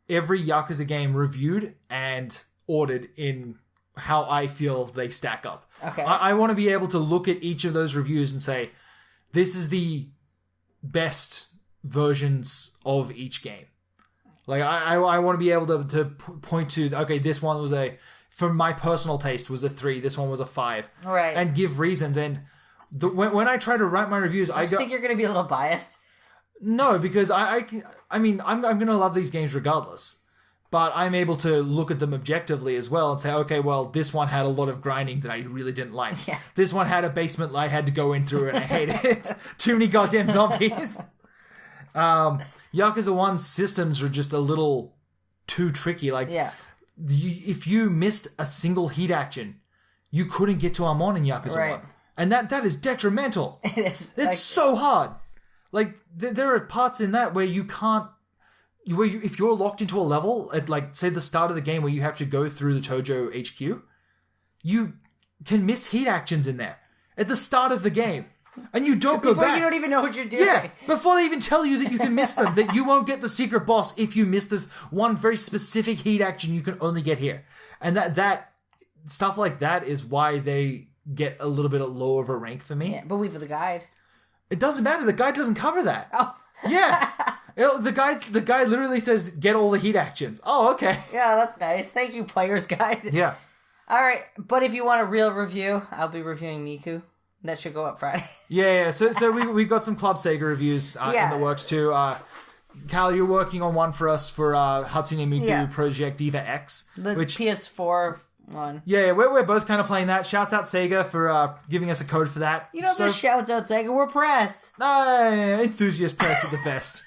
every Yakuza game reviewed and ordered in how I feel they stack up. Okay. I want to be able to look at each of those reviews and say, this is the best versions of each game. Like, I want to be able to point to, okay, this one was for my personal taste, was a 3. This one was a 5. Right. And give reasons. And when I try to write my reviews, I think you're going to be a little biased. No, because I'm going to love these games regardless. But I'm able to look at them objectively as well and say, okay, well, this one had a lot of grinding that I really didn't like. Yeah. This one had a basement I had to go in through and I hated it. Too many goddamn zombies. Yakuza 1's systems are just a little too tricky. Like, if you missed a single heat action, you couldn't get to Amon in Yakuza 1. And that is detrimental. It is. It's so hard. Like, there are parts in that where you can't... if you're locked into a level, at, like, say, the start of the game where you have to go through the Tojo HQ, you can miss heat actions in there at the start of the game. And you don't go back. You don't even know what you're doing. Yeah, before they even tell you that you can miss them, that you won't get the secret boss if you miss this one very specific heat action you can only get here. And that stuff like that is why they get a little bit lower of a rank for me. Yeah, but we have the guide. It doesn't matter. The guide doesn't cover that. Oh. Yeah. The guide literally says, get all the heat actions. Oh, okay. Yeah, that's nice. Thank you, Player's Guide. Yeah. All right, but if you want a real review, I'll be reviewing Miku. That should go up Friday. Yeah. So we got some Club Sega reviews in the works too. Kal, you're working on one for us for Hatsune Miku Project Diva X. Which PS4 one. Yeah, we're both kind of playing that. Shouts out Sega for giving us a code for that. You know, just shouts out Sega. We're press. Enthusiast press at the best.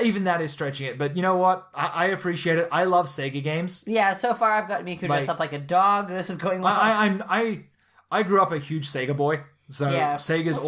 Even that is stretching it. But you know what? I appreciate it. I love Sega games. Yeah, so far I've got Miku dressed up like a dog. This is going well. I grew up a huge Sega boy, so Sega's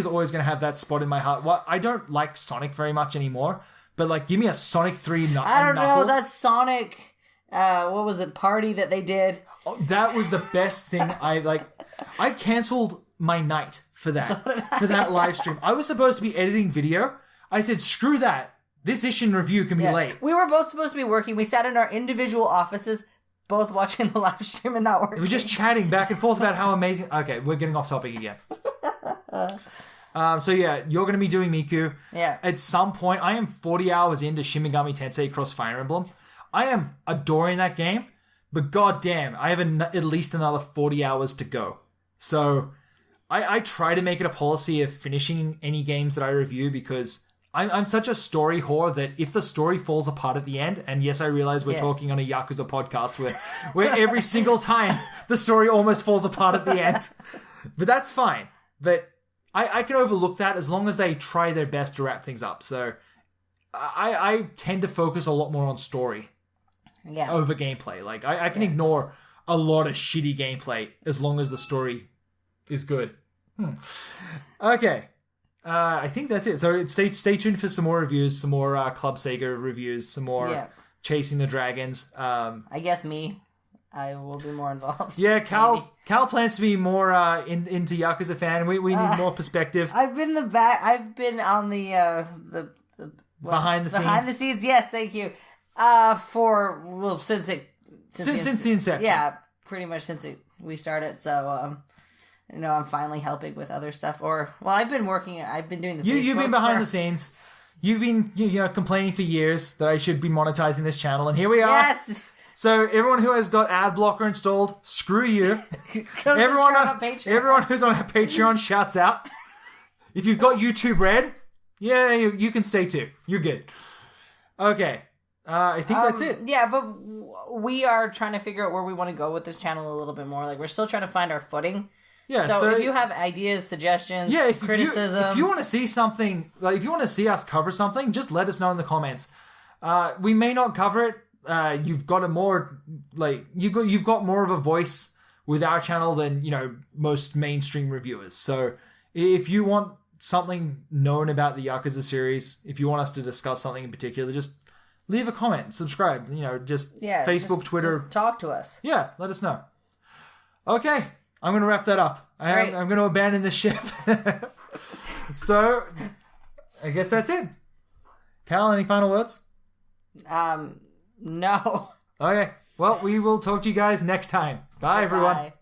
always going to have that spot in my heart. I don't like Sonic very much anymore, but like, give me a Sonic 3 Knuckles. I don't know, that Sonic, what was it, party that they did? Oh, that was the best thing. I canceled my night for that live stream. I was supposed to be editing video. I said, screw that. This Ishin review can be late. We were both supposed to be working. We sat in our individual offices, both watching the live stream and not working. We were just chatting back and forth about how amazing... Okay, we're getting off topic again. So yeah, you're going to be doing Miku. Yeah. At some point, I am 40 hours into Shin Megami Tensei Cross Fire Emblem. I am adoring that game, but goddamn, I have at least another 40 hours to go. So I try to make it a policy of finishing any games that I review because... I'm such a story whore that if the story falls apart at the end, and yes, I realize we're talking on a Yakuza podcast where every single time the story almost falls apart at the end. But that's fine. But I can overlook that as long as they try their best to wrap things up. So I tend to focus a lot more on story over gameplay. Like, I can ignore a lot of shitty gameplay as long as the story is good. Okay. I think that's it. So stay tuned for some more reviews, some more Club Sega reviews, some more Chasing the Dragons. I guess me. I will be more involved. Yeah, Kal plans to be more into Yakuza Fan. We need more perspective. I've been on the behind the scenes. Behind the scenes, yes, thank you. Since the inception. Yeah, pretty much since we started. So I'm finally helping with other stuff. I've been doing the Facebook. You've been behind the scenes. You've been complaining for years that I should be monetizing this channel, and here we are. Yes. So everyone who has got ad blocker installed, screw you. everyone who's on our Patreon, shouts out. If you've got YouTube Red, yeah, you can stay too. You're good. Okay. I think that's it. Yeah, but we are trying to figure out where we want to go with this channel a little bit more. Like, we're still trying to find our footing. Yeah, so if you have ideas, suggestions, criticisms... If you want to see something, like if you want to see us cover something, just let us know in the comments. We may not cover it. You've got you've got more of a voice with our channel than most mainstream reviewers. So if you want something known about the Yakuza series, if you want us to discuss something in particular, just leave a comment, subscribe. Facebook, Twitter, just talk to us. Yeah, let us know. Okay, I'm going to wrap that up. I'm going to abandon this ship. So I guess that's it. Kal, any final words? No. Okay. Well, we will talk to you guys next time. Bye, everyone.